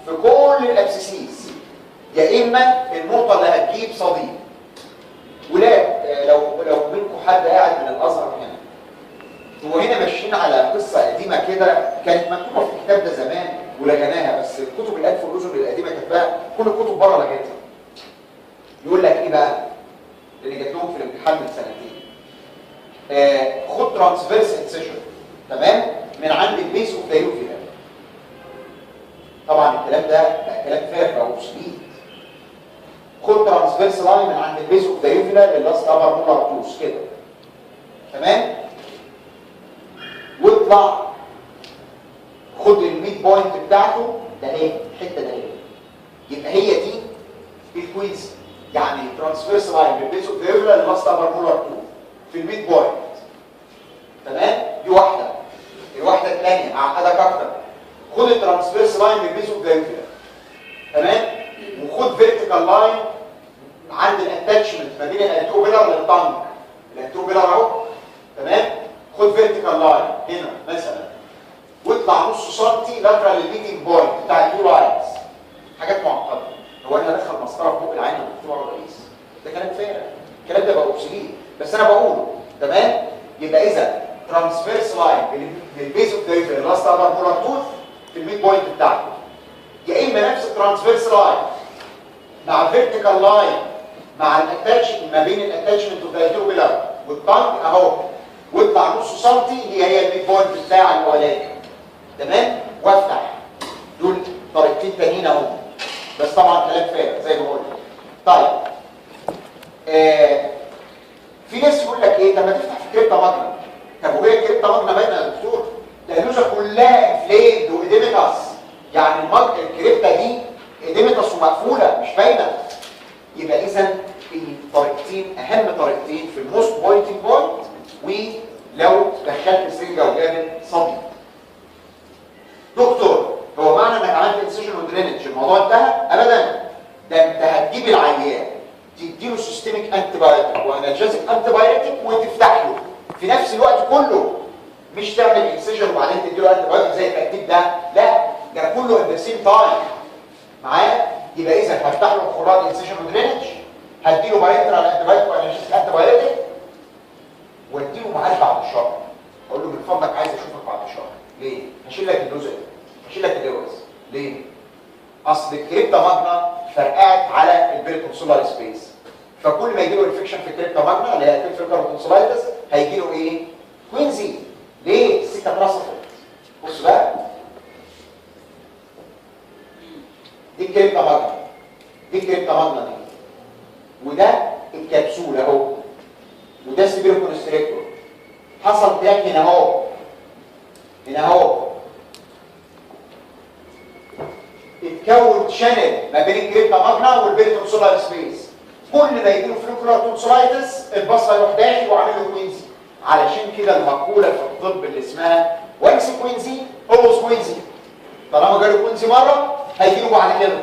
في كل الابسيسيس، يا اما النقطه اللي هتجيب صديد. ولاد لو منكم حد قاعد من الازهر هنا، هو هنا ماشيين على قصه قديمه كده كانت مكتوبه في الكتاب ده زمان ولغناها، بس الكتب الالف والاذن القديمه كاتباها، كل الكتب بره لغتها. يقول لك ايه بقى؟ اللي جات لهم في الامتحان من سنتين. خد ترانسفيرس انسيشن، تمام؟ من عند البيس اوف ذا يوفيلا. طبعا الكلام ده كلام فارغ او اوبسوليت. خد ترانسفيرس لاين من عند البيس اوف ذا يوفيلا للاست ابر مولر توس كده. تمام؟ واطلع خد الميد بوينت بتاعته ده ايه؟ الحته ده ايه؟ يبقى هي دي الكويز. يعني ترانسفيرس لاين من البيس اوف ذا يوفيلا للاست ابر مولر توس في الميد بوينت. تمام؟ دي واحده. الواحده الثانيه اعقدك اكتر. خد الترانسفيرس لاين من البيس اوف ذا يوفيلا. تمام؟ وخد فيرتيكال لاين عند الاتاتشمنت ما بين الانتروبيلر للطنج. الانتروبيلر اهو. تمام؟ خد فيرتيكال لاين هنا مثلا، واطلع نص سنتي لاترال للميتنج بوينت بتاع التو لاينز. حاجات معقده. هو انا هدخل مسطره في بق العين والدكتور الرئيس؟ ده كلام فارغ. الكلام ده بقى اوبسوليت، بس انا بقوله. تمام؟ يبقى اذا ترانسفيرس لاين من البيس اوف ذا يوفيلا لاست ابر مولر توث في الميد بوينت بتاعته، يا اما نفس الترانسفيرس لاين مع فيرتيكال لاين مع الاتاتشمنت ما بين الاتاتشمنت اوف ذا انتروبيلر والطنج اهو، واطلع نص سنتي اللي هي الميد بوينت بتاع الاولاني. تمام؟ وافتح. دول طريقتين تانيين اهو، بس طبعا كلام فارغ زي ما قلت. طيب في ناس يقول لك ايه؟ طب ما تفتح في كريبتا ماجنا. طب وهي الكريبتا ماجنا باينه يا دكتور؟ ده اللوزه كلها انفليد واديميتاس. يعني الكريبتا دي اديميتاس ومقفوله مش باينه. يبقى اذا الطريقتين اهم طريقتين في الموست بوينتنج بوينت، ولو دخلت سرنجه وجابت صديد. دكتور هو معنى انك عملت انسيشن ودرينج الموضوع انتهى؟ ابدا. ده انت هتجيب العيان تديله سيستميك انتي بايوتيك وانالجيزيك انتي بايوتيك وتفتح له في نفس الوقت كله. مش تعمل انسيشن وبعدين تديله انتي بايوتيك زي الترتيب ده، لا، ده كله ات ذا سيم تايم. معايا؟ يبقى اذا هفتح له الخراج انسيشن ودرينج، هديله بايترال انتي بايوتيك وانالجيزيك انتي بايوتيك، واديله ميعاد بعد شهر. اقول له من فضلك عايز اشوفك بعد شهر. ليه؟ هشيل لك اللوزه دي، هشيل لك اللوز. ليه؟ اصل الكريبتا ماجنا فرقعت على البيرتونسولار سبيس، فكل ما يجي له انفكشن في الكريبتا ماجنا اللي هي الكريبتونسولايتس هيجي له ايه؟ كوينزي. ليه؟ السكه اترصفت. بص بقى، دي الكريبتا ماجنا، دي الكريبتا ماجنا دي، وده الكبسول اهو، وده السبيرو كونستريكتور. حصل تاك هنا اهو، هنا اهو، اتكون شانل ما بين الكريبتا ماجنا والبيرتونسولار سبيس. كل ما يجيله فلوكولار تونسولايتس الباص هيروح داخل وعامل له كوينزي. علشان كده المقوله في الطب اللي اسمها وانس كوينزي اولوز كوينزي. طالما جاله كوينزي مره هيجي له بعد كده.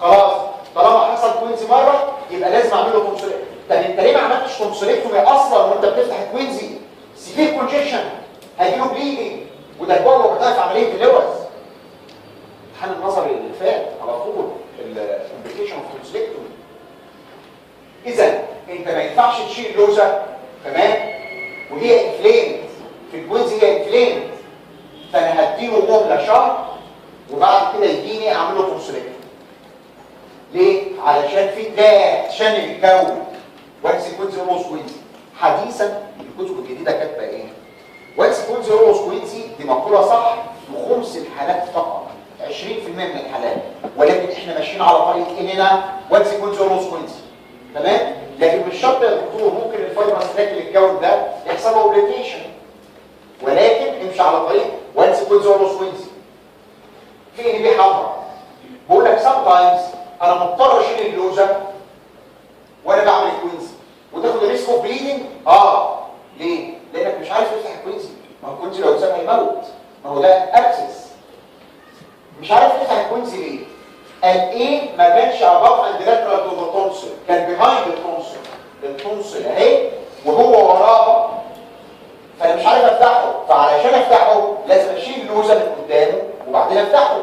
خلاص، طالما حصل كوينزي مره يبقى لازم اعمل له تونسوليت. طب انت ليه ما عملتش تونسوليكتومي اصلا وانت بتفتح كوينزي؟ سيفير كونجيشن، هيجي له بليدنج، وده الجوه بتاعي في عمليه اللوز. امتحان النظري اللي فات على طول الكومبليكيشن اوف تونسوليكتومي. اذا انت ما ينفعش تشيل اللوزه، تمام؟ وهي انفليمد في الكوينزي، هي انفليمد، فانا هديله مهله شهر وبعد كده يجيني اعمل له تونسوليكتومي. ليه؟ علشان في تراك شانل يتكون وانس كوينزي ونص كوينزي. حديثا الكتب الجديده كاتبه ايه؟ وانس يكون زيرو سكوينسي دي مقوله صح في خمس الحالات فقط، 20% من الحالات، ولكن احنا ماشيين على طريقه ايه هنا؟ وانس يكون زيرو سكوينسي. تمام؟ لكن مش شرط يا دكتور، ممكن الفايبرس اللي اتكون ده يحصل له اوبليتيشن، ولكن امشي على طريق وانس يكون زيرو سكوينسي. في ان بي حمراء بقول لك سام تايمز انا مضطر اشيل اللوزه وانا بعمل كوينسي وتاخد ريسك اوف بليدنج. ليه؟ لانك مش عارف تفتح الكوينسي. ما هو الكوينسي لو اتساب هيموت، ما هو ده ابسس. مش عارف تفتح الكوينسي ليه؟ قال ايه؟ ما كانش اباف اند لاترال تو ذا تونسل، كان بيهايند التونسل. التونسل اهي وهو وراها، فانا مش عارف افتحه، فعلشان افتحه لازم اشيل اللوزه من قدامه وبعدين افتحه.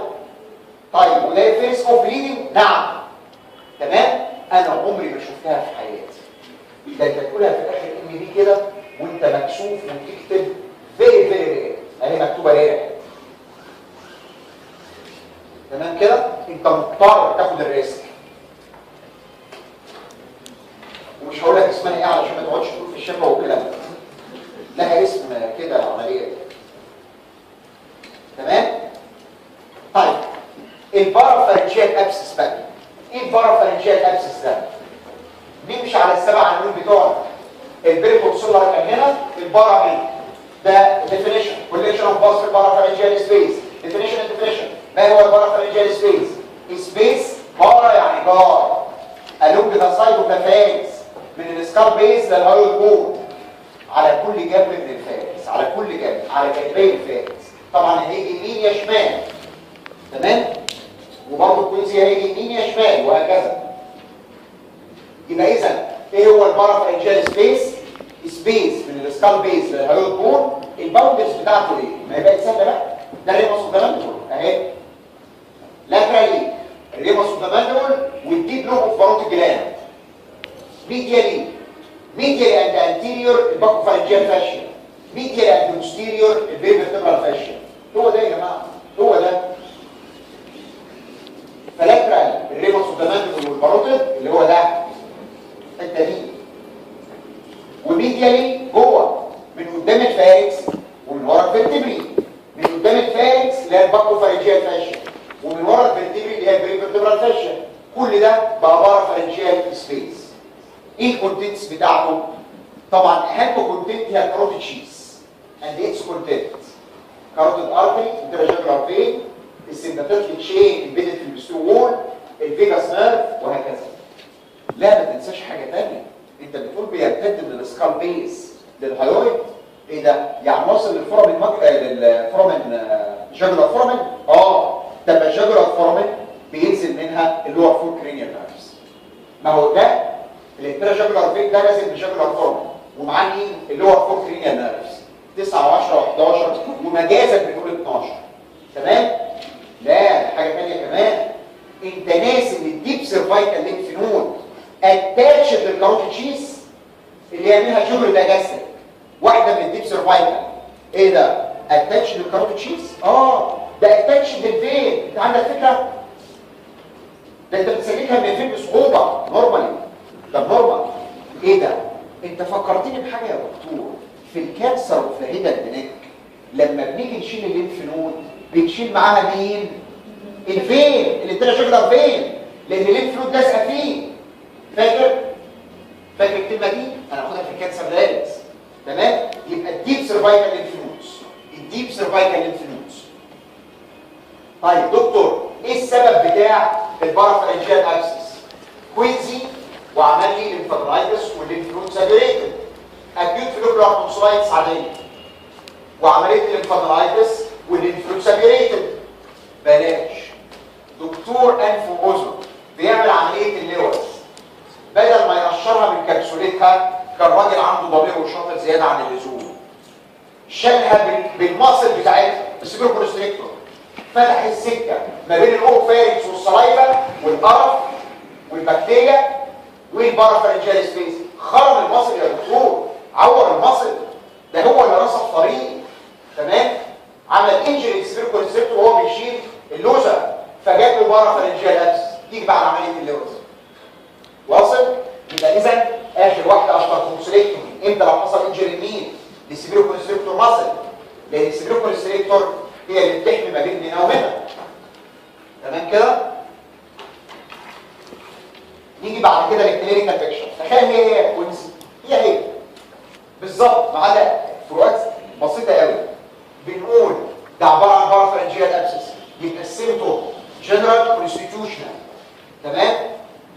طيب وده فيرس اوف بليدنج؟ نعم. تمام؟ انا عمري ما شفتها في حياتي. ده انت تقولها في الاخر ام بي كده وانت مكسوف وتكتب فيري فيري رير، اهي مكتوبه رير. تمام كده؟ انت مضطر تاخد الريسك. ومش هقول لك اسمها ايه علشان ما تقعدش تقول في الشفا والكلام ده. لها اسم كده عمليه. تمام؟ طيب البارافارنجيال ابسس بقى. ايه البارافارنجيال ابسس ده؟ نمشي على السبع عناوين بتوعنا. البريكوكسولار كان هنا، البارا هنا. ده ديفينيشن كوليكشن اوف باس في البارافارنجيال سبيس. ديفينيشن ما هو البارافارنجيال سبيس؟ سبيس بارا يعني جار along the side of the pharynx من السكال بيس للهايويد بون على كل جنب من الفارنكس، على كل جنب، على جنبي الفارنكس. طبعا هيجي يمين يا شمال. تمام؟ وبرضه الكوينسي هيجي يمين يا شمال وهكذا. يبقى اذا ايه هو البارافارنجيال سبيس؟ سبيس من السكال بيس للهايويد بون. الباوندرز بتاعته ايه؟ ما هي بقت سهله بقى. ده الريموس اوف ذا ماندبل اهي. لاترالي الريموس اوف ذا ماندبل والديب لوب اوف باروت جلاند. ميديالي اند انتيريور الباكوفارنجيال فاشيا. ميديالي اند بوستيريور الفيرتبرال فاشيا. هو ده يا جماعه، هو ده. فلاترال الريموس اوف ذا ماندبل والباروتيد اللي هو ده الحته دي. وميديالي جوه من قدام الفاركس ومن ورا الفيرتبري. من قدام الفاركس اللي هي الباكوفارنجيال فاشيا، ومن ورا الفيرتبري اللي هي الفيرتبرال فاشيا. كل ده بقى بارافارنجيال سبيس. ايه الكونتنتس بتاعته؟ طبعا اهم كونتنت هي الكاروتيد شيس اند اتس كونتنت. كاروتيد ارتري، انتراجينال فين، السيمباثيك تشين امبيدد في البستو وول، الفيجاس نيرف وهكذا. لا ما تنساش حاجه ثانيه. انت بتقول بيمتد من السكال بيس للهايويد. ايه ده؟ يعني واصل للفورامين للفورامين جاجولار فورامين؟ طب الجاجولار فورامين بينزل منها اللي هو فور كرينيال نيرفز. ما هو ده الانتراجاجولار فين ده نازل بالجاجولار فورامين ومعاه مين؟ اللي هو فور كرينيال نيرفز 9 و10 و11 ومجازا بنقول 12. تمام؟ لا حاجه ثانيه كمان. انت ناسي ان الديب سيرفايكال ليمف نود اتاتش للكاروتيد شيس اللي يعملها جبر داجاستيك. واحده من الديب سيرفايكال. ايه ده؟ اتاتش للكاروتيد شيس؟ ده اتاتش للفين. انت عندك فكره؟ ده انت بتسلكها من الفين بصعوبه نورمالي. طب نورمال ايه ده؟ انت فكرتني بحاجه يا دكتور. في الكانسر وفي الهيدن نيك لما بنيجي نشيل الليمف نود بنشيل معاها مين؟ الفين اللي انت شجره فين؟ لان الليمف نود لازقه فيه. فاكر الكلمه دي؟ انا هاخدها في الكانسر ريلز. تمام؟ يبقى الديب سيرفايكال ليمف نودز. الديب سيرفايكال ليمف نودز. طيب دكتور ايه السبب بتاع البارافارنجيال ابسس؟ كوينزي وعمل لي ليمفادرايتس والليمف نود ساتوريتد. اكيوت فلوكولار تونسلايتس عاديه وعمليه الليمفادرايتس والليمف نود ساتوريتد. بلاش. دكتور انف واذن بيعمل عمليه اللوز، بدل ما يقشرها من كبسولتها كان راجل عنده ضمير وشاطر زياده عن اللزوم، شالها بالمصل بتاعتها السبيرو كونستريكتور، فتح السكه ما بين الاوروفارينكس والصلايفه والقرف والبكتيريا والبارافارنجيال سبيس. خرم المصل يا دكتور، عور المصل ده، هو اللي رصف طريق. تمام؟ عمل انجري السبيرو كونستريكتور وهو بيشيل اللوزه، فجاب له بارافارنجيال ابسس. تيجي بعد عمليه اللوز. واصل؟ يبقى اذا اخر واحده اشطر كونسليكتومي امتى لو حصل انجري لمين؟ للسيبيرو كونستريكتور ماسل، لان السيبيرو كونستريكتور هي اللي بتحمي ما بين هنا وهنا. تمام كده؟ نيجي بعد كده للكلينيكال بيكشر. تخيل هي كوينسي، هي بالظبط ما عدا فروقات بسيطه قوي. بنقول ده عباره عن بارافرنجيال ابسس، يبقى السيمتوم جنرال كونستيتيوشنال. تمام؟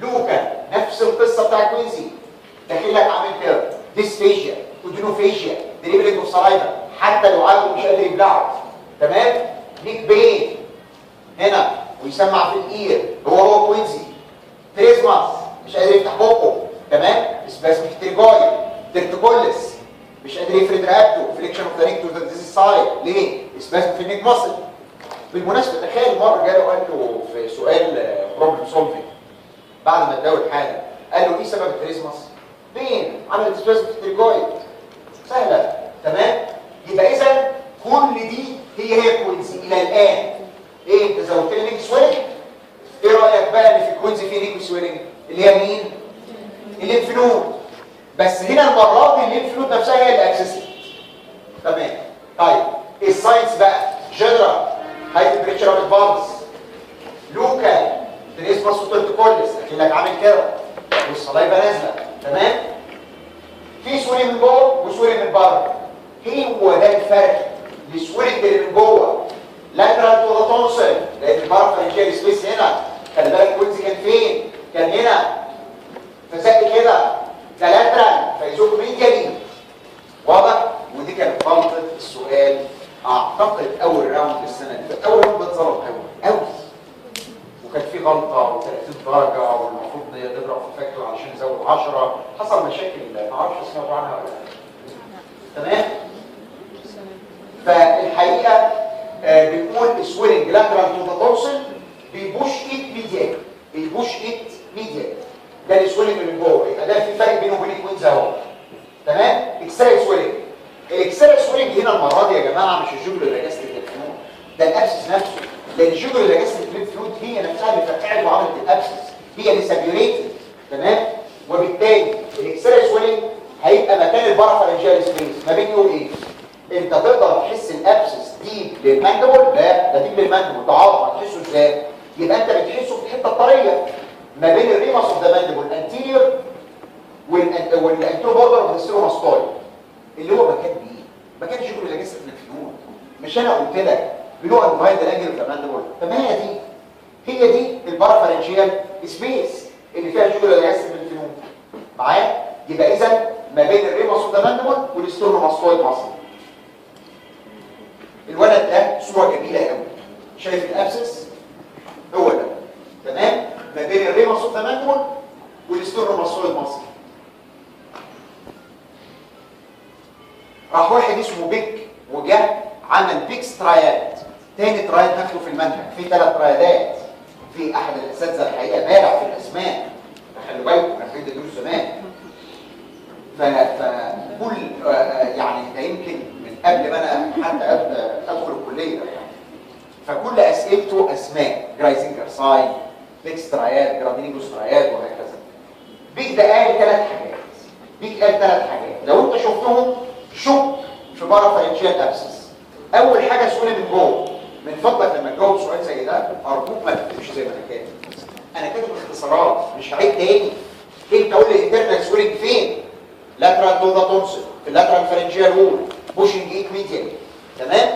لوكال نفس القصه بتاع كوينسي، داخل لك عامل كده ديسفيجيا، اودينوفيجيا، ديليفرنج اوف سلايفا، حتى لو عاجبه مش قادر يبلعه. تمام؟ نيك بين هنا ويسمع في الاير، هو كوينسي. تريزماس مش قادر يفتح بقه. تمام؟ سباسميك تريجويد، ترتكولس مش قادر يفرد رقبته، فليكشن اوف ذا نيك تو ذا ديزيز سايد. ليه؟ سباسميك في النيك ماسل. بالمناسبه تخيل مره جاله قال له في سؤال بروبلم سولفنج بعد ما اداه الحاله، قال له ايه سبب التريزماس؟ بين عملت سباسميك تريجويد. سهله. تمام؟ يبقى اذا كل دي هي كوينسي الى الان. ايه انت زودت لي نيك سويلنج؟ ايه رايك بقى ان في الكوينسي في نيك سويلنج اللي هي مين؟ الليمف نود. بس هنا المره دي الليمف نود نفسها هي اللي اكسسد. تمام. طيب الساينس بقى جنرال هاي تمبريتشر اوف بالز، لوكال تريسماس وترتكولس اكنك عامل كده والصلايبه نازله. تمام؟ في سوري من جوه وسوري من بره. هو ده الفرق. السوري اللي من جوه لاترال تو ذا تونسل، لان البارافرنجيال سبيس هنا خلي بالك كوينسي كان فين؟ كان هنا فزق كده ده لاترال فيزوق ميديالي. واضح؟ ودي كانت غلطه السؤال اعتقد اول راوند السنه دي. اول راوند اتظلم قوي وكان في غلطه و30 درجه والمفروض نضرب في فاكتور علشان نزود 10. حصل مشاكل ما اعرفش سمعتوا عنها ولا لا. تمام؟ فالحقيقه بنقول سويلنج لاترال تو ذا تونسل بيبوش ايت ميديال، بيبوش ايت ميديال. ده السويلنج اللي جوه. يبقى ده في فرق بينه وبين الكوينز اهو. تمام؟ اكسترا سويلنج. الاكسترا سويلنج هنا المره دي يا جماعه مش الجوجل لاجاستيك ليمفنود، ده الابسس نفسه. لان الجوجل لاجاستيك ليمفنود هي نفسها اللي فتحت وعملت الابسس، هي اللي سابيوريتد. تمام؟ وبالتالي الاكسترا سويلنج هيبقى مكان البارافرنجيال سبيس ما بين ايه وايه؟ انت تقدر تحس الابسس ديب للماندبل؟ لا، ده ديب للماندبل، ده عظم. هتحسه ازاي؟ يبقى انت بتحسه في الحته الطريه ما بين الريمس اوف ذا ماندبل انتيريور والانترو بوردر اوف ذا ستيروماستويد اللي هو مكان مين؟ مكان الجوجل لاجاستيك ليمفنود. مش انا قلت لك بلو اند وايد الانجل اوف ذا ماندبل؟ طب ما هي دي البارافرنجيال سبيس اللي فيها الجوجل لاجاستيك ليمفنود. معايا؟ يبقى اذا ما بين الريمس اوف ذا ماندبل والستيروماستويد ماسل. الولد ده صوره جميله قوي. شايف الابسس؟ هو ده. تمام؟ ما بين الريمس اوف ذا ماندبل والستيروماستويد ماسل. راح واحد اسمه بيك وجه عمل بيكس ترايات. تاني ترايات هاخده في المنهج. في 3 ترايدات. في احد الاساتذه الحقيقه بارع في الاسماء. خلوا بالكم انا في دروس زمان. فكل يعني ده يمكن من قبل ما انا حتى ادخل الكليه يعني. فكل اسئلته اسماء جرايزنجر ساين، بيكس ترايات، جرادينيجوس ترايات وهكذا. بيك ده قال 3 حاجات. بيك قال 3 حاجات لو انت شفتهم شك في بارافرنجيال ابسس. اول حاجه سؤال من جوه. من فضلك لما تجاوب سؤال زي ده ارجوك ما تكتبش زي ما انا كاتب. انا كاتب اختصارات مش هعيد تاني. انت قول لي انترنال سويلنج فين؟ لاترال تو ذا تونسل، في اللاترال فرنجيال وول، بوشنج ايت ميديال. تمام؟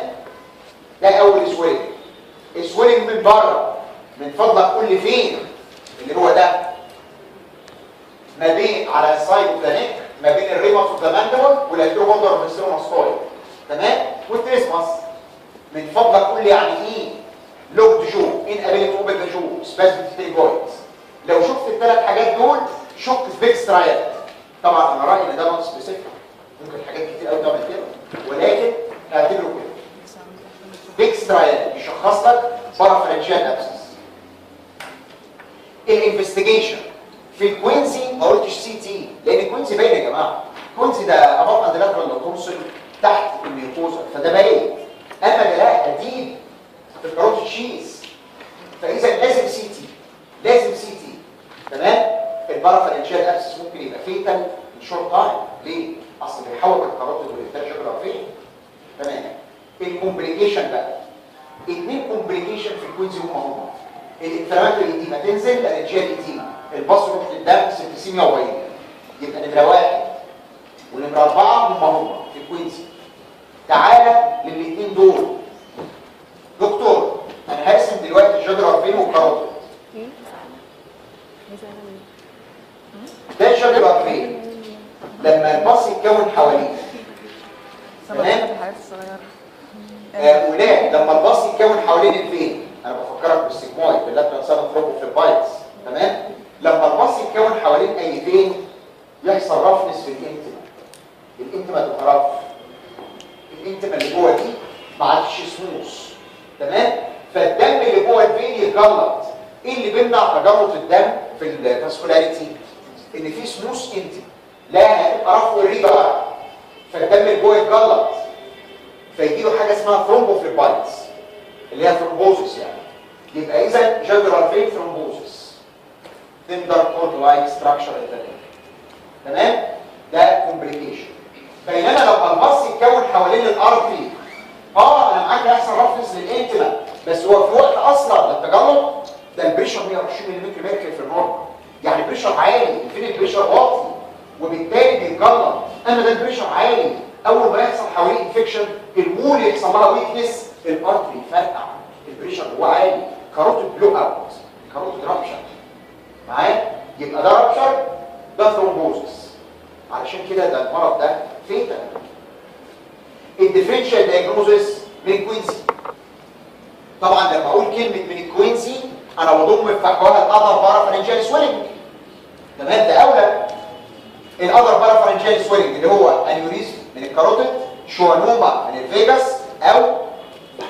ده اول سويلنج. السويلنج من بره من فضلك قول لي فين؟ اللي هو ده ما بين على السايد اوف ذا نيك ما بين الريمس اوف ذا ماندبل والانترو بوردر اوف الستيروماستويد. تمام؟ والتريسماس من فضلك قول لي يعني ايه لوكد جو، ان ابيليتي اوبن ذا جو، سباسميك تريجويدز. لو شفت ال3 حاجات دول شك في بيكس ترايات. طبعا انا رايي ان ده نون سبيسيفيك، ممكن حاجات كتير قوي تعمل كده، ولكن اعتبره كده. بيكس ترايات يشخص لك بارافرنجيال ابسس. الانفستيجيشن في الكوينسي ما قلتش سي تي لان الكوينسي باين يا جماعه. الكوينسي ده اباط عند لاترال تونسل تحت الميوكوزا فده باين. اما ده لا اديب في الكاروت تشيز. فاذا لازم سي تي، لازم سي تي. تمام؟ البارافرنجيال ابسس ممكن يبقى فيتال ان شورت تايم. ليه؟ اصل اصل بيحول الكاروتيد والانتاج جاكولار فين. تمام. الكومبليكيشن بقى 2 كومبليكيشن في الكوينزي هم الانفلاماتوري ايديما تنزل لارنجيال ايديما الباص يروح للدم سيبتسيميا وبايل يبقى نمره 1 ونمره 4 هم في الكوينزي. تعالى للاثنين دول دكتور انا هرسم دلوقتي الجدرة فين والكاروتيد. ده الجدرة فين لما الباص يتكون حواليه. تمام. ولاد لما الباص يتكون حوالين الفين انا بفكرك بالسيجمويد باللاترال سايد ثرومبوفليبايتس. تمام. لما الباص يتكون حوالين اي فين يحصل رفنس في الانتما تبقى رف. الانتما اللي جوه دي ما عادش سموث. تمام. فالدم اللي جوه الفين يتجلط. ايه اللي بيمنع تجلط الدم في الفاسكولاريتي؟ ان في سموث انتما لا هتبقى رف اوريدي بقى فالدم اللي جوه يتجلط فيجي له حاجه اسمها ثرومبوفليبايتس اللي هي ثرومبوزس يعني. يبقى اذا جاكولار فين ثرومبوزس تندر كورد لايك ستراكشر انترنال. تمام. ده كومبليكيشن. بينما لما الباص يتكون حوالين الارتري انا معاك هيحصل رفنس للانتما بس هو في وقت اصلا للتجلط ده البريشر 120 ملم ميركوري في النورمال يعني بريشر عالي فين البريشر واطي وبالتالي بيتجلط. اما ده البريشر عالي اول ما يحصل حواليه انفكشن الوول يحصل لها ويكنس الارتري يفرقع البريشر هو عالي كاروتيد بلو اوت كاروتيد رابشر معايا. يبقى ده رابشر ده ثرومبوزس. علشان كده ده المرض ده فيتال. الديفرنشال دايجنوزس من الكوينزي طبعا لما اقول كلمه من الكوينزي انا بضم في فحوها الأذر بارافرنجيال سويلنج. تمام. ده اولى الأذر بارافرنجيال سويلنج اللي هو انيوريزم من الكاروتيد شوانوما من الفيجاس او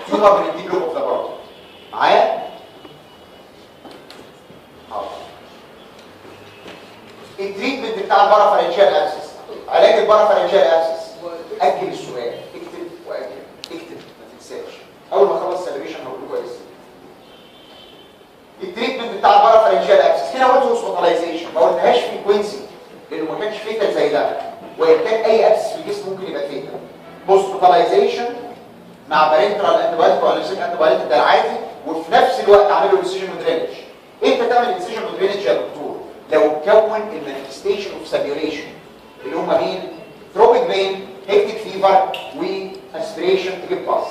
تيومر من الديب لوب اوف ذا كاروتيد. معايا؟ التريتمنت بتاع البارافرنجيال ابسس علاج البارافرنجيال ابسس اجل السؤال اكتب واجل اكتب ما تنساش اول ما اخلص سيلبريشن هقول له كويس. التريتمنت بتاع البارافرنجيال ابسس هنا قلت هوسبيتاليزيشن ما قلناهاش في كوينسي لانه ما كانش فيتال زي ده وان كان اي ابسس في الجسم ممكن يبقى فيتال. هوسبيتاليزيشن مع بارنترال انتيبايوتيك ولا سيك انتيبايوتيك ده العادي وفي نفس الوقت اعمل له انسيجن ودرينج. امتى تعمل انسيجن ودرينج يا دكتور؟ لو كون المانيفستيشن اوف سابيوريشن اللي هم مين؟ ثروبيك بين هيكتيك فيفر واسبريشن تجيب باص.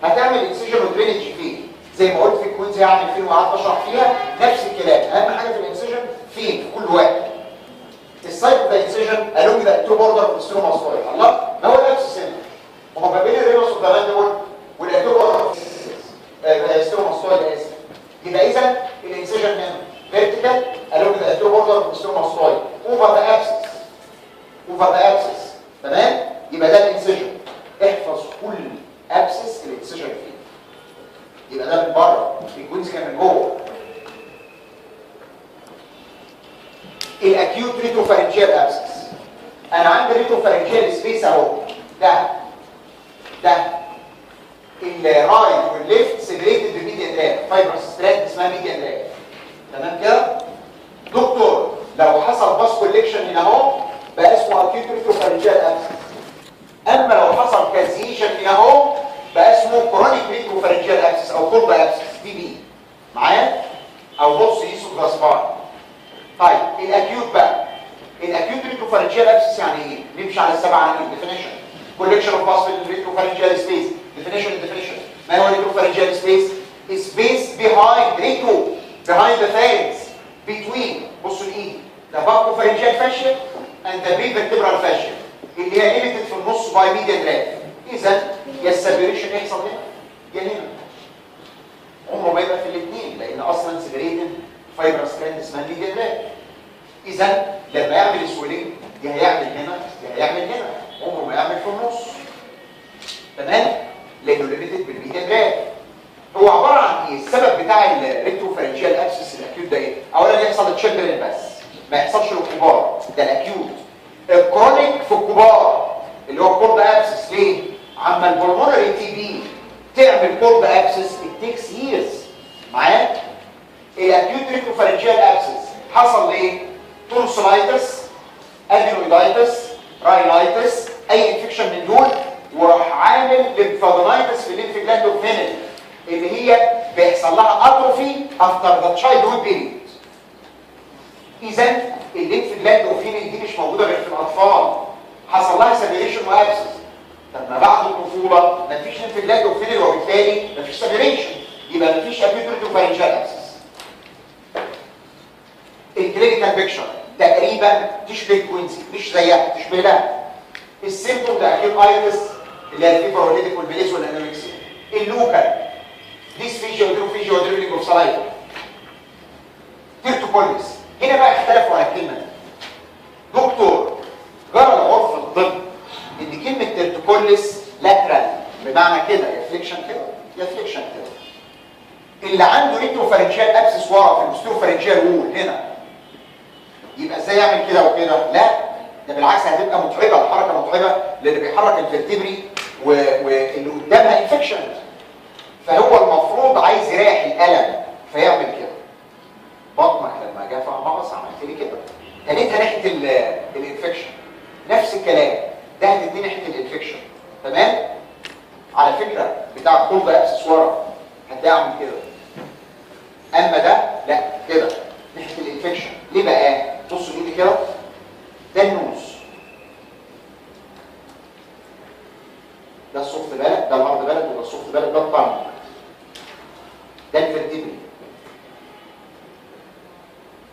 هتعمل انسيجن ودرينج فين؟ زي ما قلت في الكوينزي هعمل فين وقعدت اشرح فيها نفس الكلام. اهم حاجه في الانسيجن فين في كل واحد. السايت اوف ذا انسيجن الونج ذا تو بوردر اوف ستروماسويد. الله ما هو نفس السن هما ما بين الرينوس والدراندول والاتو بوردر ستروماسويد اسف. يبقى اذا الانسيجن هنا فيرتيكال along the anterior border of the stromastoid over the abscess تمام. يبقى ده الانسيجن. احفظ كل ابسس الانسيجن فيه. يبقى ده من بره الكوينز كان من جوه. الاكيوت ريتروفارنجيال ابسس انا عندي ريتروفارنجيال سبيس اهو ده الرايت والليفت سيبريتد بميديان دراج فايبرس ستراند اسمها ميديان دراج. تمام كده دكتور؟ لو حصل باس كوليكشن هنا اهو بقى اسمه اكيوت ريتروفارنجيال ابسس. اما لو حصل كازيشن هنا اهو بقى اسمه كرونيك ريتروفارنجيال ابسس او كولب ابسس دي بي معايا او بوكس ايسوجاسبار. طيب الاكيوت بقى الاكيوت ريتروفارنجيال ابسس يعني ايه؟ نمشي على السبعه عن الديفينيشن. كوليكشن اوف باس في الريتروفارنجيال سبيس. ديفينيشن ما هو ريتروفارنجيال سبيس؟ سبيس behind the pharynx between بصوا الايد the buccopharyngeal fascia and the prevertebral fascia اللي هي limited في النص by median drag. اذا يا السبيريشن يحصل هنا يا هنا عمره ما يبقى في الاثنين لان اصلا سيبريتد فايبر ستراند اسمها median drag. اذا لما يعمل سويلنج يا هيعمل هنا يا هيعمل هنا عمره ما يعمل في النص. تمام. لانه ليميتد بالميديان دراج. هو عباره عن ايه؟ السبب بتاع الريتروفارنجيال ابسس الاكيوت ده ايه؟ اولا يحصل للتشيلدرن بس ما يحصلش للكبار ده الاكيوت. الكرونيك في الكبار اللي هو كولد ابسس. ليه؟ عما البلمونري تي بي تعمل كولد ابسس it takes years. معايا؟ الاكيوت ريتروفارنجيال ابسس حصل ليه؟ تونسلايتس ادينويدايتس راينايتس، اي انفكشن من دول، وراح عامل ليمفادينايتس في الليمف جلاند اوف هينل اللي هي بيحصل لها اتروفي افتر ذا تشايلد هود بيريد. اذا الليمف جلاند اوف هينل دي مش موجوده غير في الاطفال، حصل لها سبيريشن وابسس. طب ما بعد الطفوله مفيش ليمف جلاند اوف هينل وبالتالي مفيش سبيريشن، يبقى مفيش اكيوت ريتروفارنجيال ابسس. الكلينيكال بيكشر تقريبا تشبه كوينسي، مش زيها، تشبه لها. السيمبتوم ده اكيد ايتس اللي هي الفيبر والهيديك والبليس والانوركسيا. اللوكال ديسفيجيا ودروفيجيا ودريبلينج اوف سلايفا. تيرتوكوليس. هنا بقى اختلفوا على الكلمه دي. دكتور جرى العرف الطب ان كلمه تيرتوكوليس لاترال بمعنى كده يا فليكشن كده يا فليكشن كده. اللي عنده ريتروفارنجيال ابسس ورا في المستروفارنجيال وول هنا يبقى ازاي يعمل كده وكده؟ لا، ده بالعكس هتبقى متعبه، الحركه متعبه لان بيحرك الفرتبري واللي قدامها انفكشن. فهو المفروض عايز يريح الالم فيعمل كده. بطنك لما جه فيها مغص عملت لي كده، تنيتها ناحيه الانفكشن. نفس الكلام ده هتدي ناحيه الانفكشن. تمام؟ على فكره بتاع كولد ابسس ورا هتلاقي اعمل كده. اما ده لا كده ناحيه الانفكشن. ليه بقى؟ بصوا ايدي كده، ده النوز، ده السوفت بالك، ده الهارد بالك، وده السوفت بالك، ده الطعم، ده الفرتبري،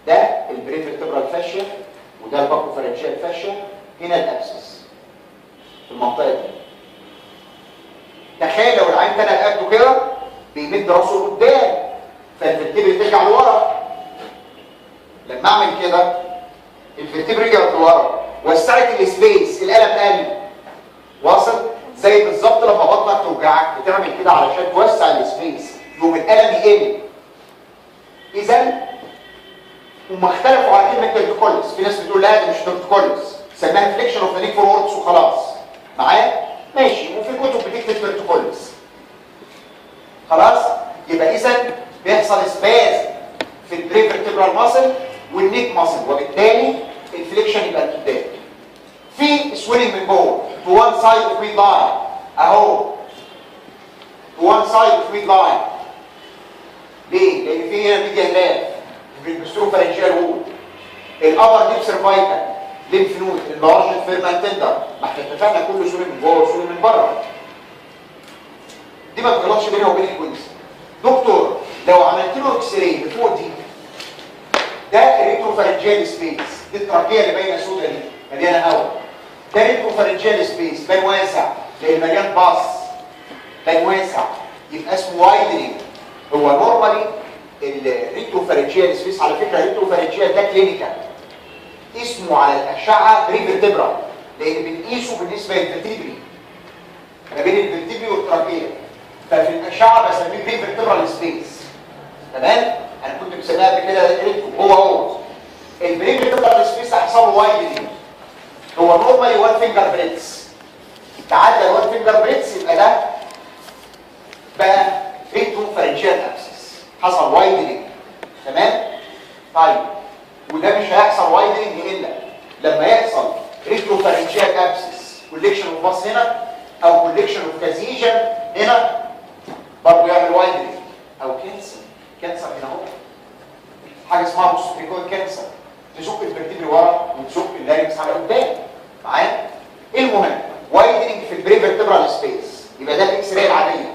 ده البريفرتبرال فاشيا، وده الباكوفارنجيال فاشيا. هنا الابسس في المنطقه دي. تخيل لو العين كان قده كده بيمد راسه لقدام فالفرتبري ترجع لورا. لما اعمل كده الفرتبري رجعت لورا، وسعت السبيس، الالم قل. واصل؟ زي بالظبط لما بطنك توجعك بتعمل كده علشان توسع السبيس يقوم الالم يقل. اذا هم اختلفوا على كلمه تيرتوكوليس. في ناس بتقول لا ده مش تيرتوكوليس، سماها فليكشن اوف ذا نيك فوروردز وخلاص. معايا؟ ماشي. وفي كتب بتكتب تيرتوكوليس. خلاص؟ يبقى اذا بيحصل سباز في البريفرتبرال ماسل والنيك ماسل، وبالتالي الفليكشن يبقى لقدام. في سوينج من جوه to one side of mid line اهو، to one side of mid line. ليه؟ لان في هنا ميديا هلاف في المستروفارنجيال وول، الابر ديب سيرفايكال ليمف نود، اللارج فيرمان تندر. ما احنا اتفقنا كله سوينج من جوه وسوينج من بره. دي ما تغلطش بينها وبين الكوينس. دكتور لو عملت له اكس راي بفوق دي، ده الريتروفارنجيال سبيس، دي التراكيه اللي باينه سودا دي مليانه هواء. ده ريتروفارنجيال سبيس باين واسع لان مليان باص، باين واسع، يبقى اسمه وايدنينج. هو نورمالي الريتروفارنجيال سبيس، على فكره الريتروفارنجيال ده كلينيكال اسمه على الاشعه بريفرتبرال لان بنقيسه بالنسبه للفرتبري ما بين الفرتبري والتراكيه، ففي الاشعه بسميه بريفرتبرال سبيس. تمام؟ انا كنت مسميها قبل كده ريترو. هو البريفرتبرال سبيس هيحصل له وايدنينج. هو نورمالي 1 فينجر بريتس، تعدى 1 فينجر بريتس يبقى ده بقى ريتروفارنجيال ابسس، حصل وايدنينج. تمام؟ طيب وده مش هيحصل وايدنينج الا لما يحصل ريتروفارنجيال ابسس كوليكشن اوف باص هنا او كوليكشن اوف كازيجن هنا برضه يعمل وايدنينج، او كانسر هنا اهو، حاجه اسمها بوستريكويد كانسر، تزق الفرتبري ورا وتزق اللارينكس على قدام. معايا؟ المهم وايدنينج في البريفرتبرال سبيس، يبقى ده الاكس راي العاديه.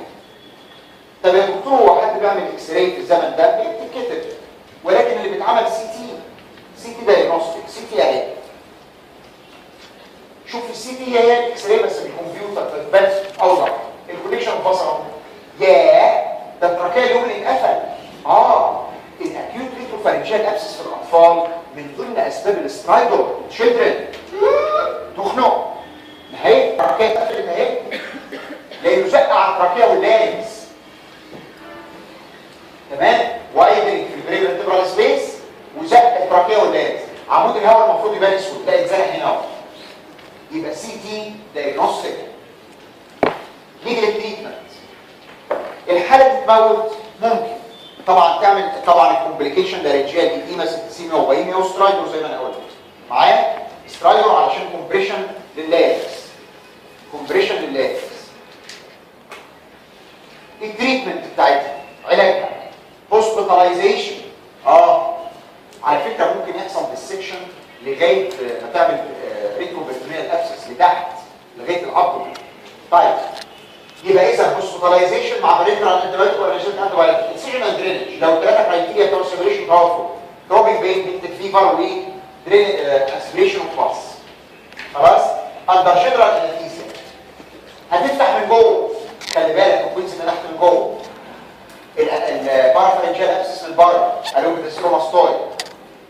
طب يا دكتور هو حد بيعمل اكس راي في الزمن ده؟ بيتكتب، ولكن اللي بيتعمل سي تي دايجنوستيك. سي تي اهي، شوف السي تي هي الاكس راي بس بالكمبيوتر فتبان اوضح. الكوليكشن بصر اهو، ياه ده التراكيه اليوم اللي اتقفل. الاكيوت ريتروفارنجيال ابسس في الاطفال من ضمن اسباب الاسترايدور تشيلدرن تخنق. ما هي التراكيه اتقفلت اهي لانه زق على التراكيه واللارينكس. تمام؟ وايدنج في البريفرتبرال سبيس وزق التراكيه واللارينكس. عمود الهواء المفروض يبان اسود، ده اتزرع هنا اهو. يبقى سي تي دايجنوستيك. نيجي للتريتمنت. الحاله تتموت ممكن طبعا الكومبليكيشن لارنجيال ايديما سبتسيميا وبايميا وسترايدور زي ما انا قلت. معايا؟ سترايدور علشان كومبريشن لغايه ما تعمل ريتروبرتونيال ابسس لتحت لغايه الابدومين. طيب يبقى اذا هوسبيتاليزيشن مع بريترال انتبايوتيك ولا ريزيستنت انتبايوتيك. انسيجن اند درينج لو ثلاثه كرايتيريا بتوع السيبريشن توفوا، تروبيك بين بنت فيفر اسبريشن اوف باس. خلاص؟ اندر جنرال انستيزيا هتفتح من جوه، خلي بالك الكوينس اللي تحت من جوه، البارافرنجيال ابسس من بره، الوبيدستروماستويد،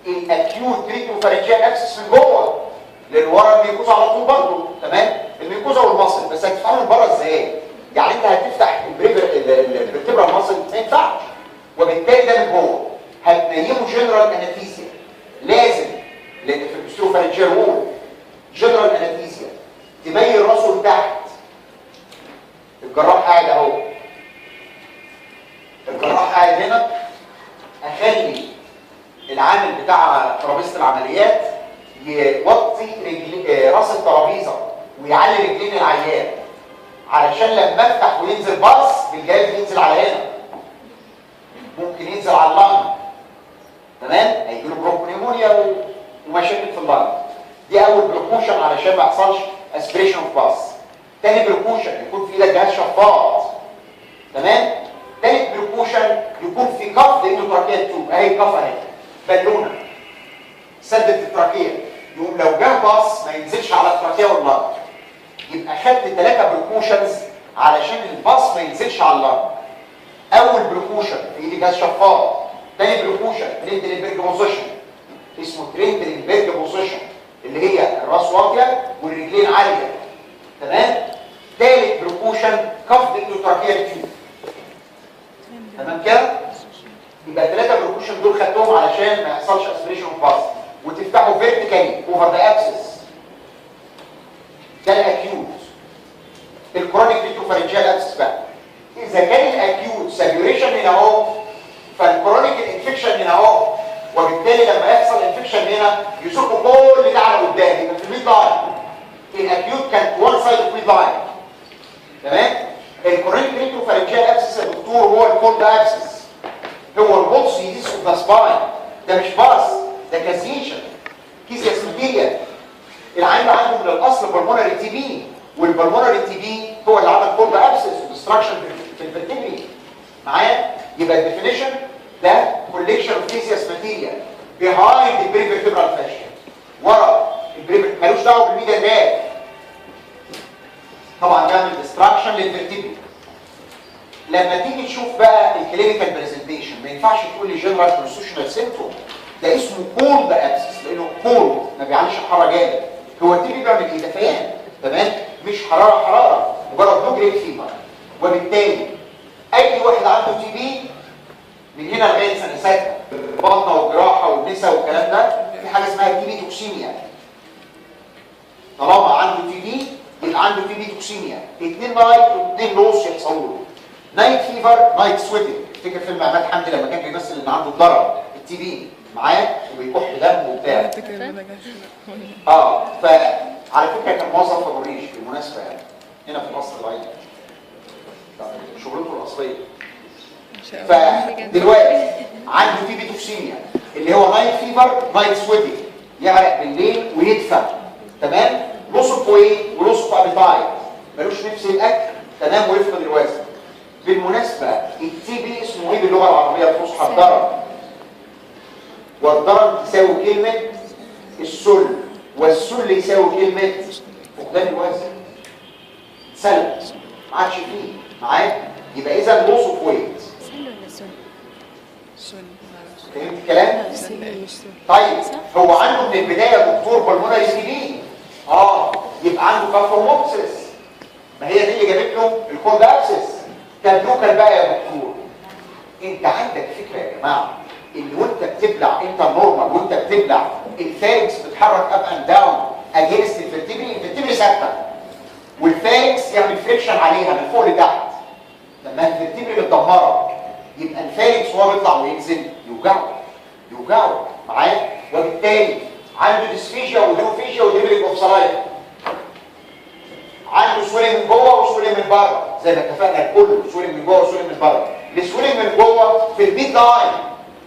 الاكيوت ريتروفرنجيال ابسس من جوه، لان ورا الميكوزا على طول برضه، تمام؟ الميكوزا والمصل، بس هتفتحها من بره ازاي؟ يعني انت هتفتح الفرتبرال ماسل ما ينفعش، وبالتالي ده من جوه هتنيمه جنرال انستيزيا، لازم لان في البستروفرنجيال وول جنرال انستيزيا تميل راسه لتحت. الجراح قاعد اهو، الجراح قاعد هنا، اخلي العامل بتاع ترابيزه العمليات يوطي راس الترابيزه ويعلي رجلين العيان علشان لما افتح وينزل باص بالجهاز ينزل على هنا، ممكن ينزل على اللنج، تمام؟ هيجيله برونكونيمونيا ومشاكل في اللنج. دي اول بريكوشن علشان ما يحصلش اسبريشن اوف باص. تاني بريكوشن يكون في ايدك جهاز شفاط، تمام؟ تالت بريكوشن يكون في كف اندوتراكيال تيوب، اهي الكف اهي بالونه سدت التراكيه، يقوم لو جه باص ما ينزلش على التراكيه واللنج. يبقى خدت 3 بريكوشنز علشان الباص ما ينزلش على اللنج. اول بريكوشن في ايدي جهاز شفاط، تاني بريكوشن ترينتلنبرج بوزيشن اسمه ترينتلنبرج بوزيشن اللي هي الراس واطيه والرجلين عاليه، تمام؟ تالت بريكوشن كف اندوتراكيال تيوب، تمام كده؟ يبقى 3 بريكوشن دول خدتهم علشان ما يحصلش اسبريشن اوف باص، وتفتحوا فيرتيكالي اوفر ذا ابسس. ده الاكيوت. الكرونيك ريتروفارنجيال ابسس بقى، اذا كان الاكيوت سابيوريشن هنا اهو، فالكرونيك الانفكشن هنا اهو، وبالتالي لما يحصل انفكشن هنا يزقوا كل ده على قدام، يبقى في الميد لاين. الاكيوت كان وان سايد اوف ميد لاين، تمام؟ الكرونيك ريتروفارنجيال ابسس يا دكتور هو الكولد ابسس، هو البولس يديس اوف ذا سباين، ده مش باص، ده كازيشن كيسياس ماتيريال. العيان عنده من الاصل بالمونري تي بي، والبالمونري تي بي هو اللي عمل كولد ابسس وديستراكشن في الفرتبري معايا. يبقى الديفينيشن ده كوليكشن اوف كيسياس ماتيريال بيهايند البريفيرتبرال فاشيا، ورا البريفير ملوش دعوه بالميديا ناب، طبعا بيعمل ديستراكشن للفرتبري. لما تيجي تشوف بقى الكلينيكال برزنتيشن ما ينفعش تقول لي جنرال كونستيوشنال سيمبتوم، ده اسمه كولد ابسس لانه كولد ما بيعليش حراره جامد. هو التي بي بيعمل ايه؟ دفيان، تمام؟ مش حراره، مجرد لو جريد فيبر. وبالتالي اي واحد عنده تي بي من هنا لغايه سنه 6 البطنه والجراحه والنساء والكلام ده في حاجه اسمها تي بي توكسيميا. طالما عنده تي بي يبقى عنده تي بي توكسيميا، 2 نايت و2 لوس يحصلوا له. نايت فيفر، نايت سويتنج. افتكر فيلم عماد حمدي لما كان بيمثل ان عنده الضرر التي بي معاه وبيكح دم وبتاع. فعلى فكره كان موظف في الريش بالمناسبه يعني هنا في مصر العين، شغلته الاصليه. فدلوقتي عنده تي بي توكسيميا اللي هو نايت فيفر، نايت سويتنج، يعرق بالليل ويدفى، تمام؟ لوس اوف ويت ولوس اوف ابيتايت، ملوش نفس الاكل، تمام؟ ويفقد الوزن. بالمناسبه التي بي اسمه ايه باللغه العربيه الفصحى؟ الضرر. والضرر تساوي كلمه السل، والسل يساوي كلمه فقدان الوزن. سلب ما عادش فيه معاك. يبقى اذا لوس اوف ويت. سل ولا سل؟ سل. فهمت الكلام؟ مش سل. طيب هو عنده من البدايه دكتور بالمونري تي بي، يبقى عنده كافورموكسس، ما هي دي اللي جابت له الكولد ابسس. تبلوكل بقى يا دكتور، انت عندك فكره يا جماعه ان وانت بتبلع انت نورمال، وانت بتبلع الفارنكس بتتحرك اب اند داون اجينست الفرتبري ثابته، والفارنكس يعمل فريكشن عليها من فوق لتحت. لما الفرتبري متدمره يبقى الفارنكس وهو بيطلع وينزل يوجعه معايا، وبالتالي عنده ديسفيجيا ودروفيجيا ودريبلينج اوف سلايفا، عنده سويلنج من جوه وسويلنج من بره زي ما اتفقنا، كله سويلنج من جوه وسويلنج من بره. السويلنج من جوه في الميد لاين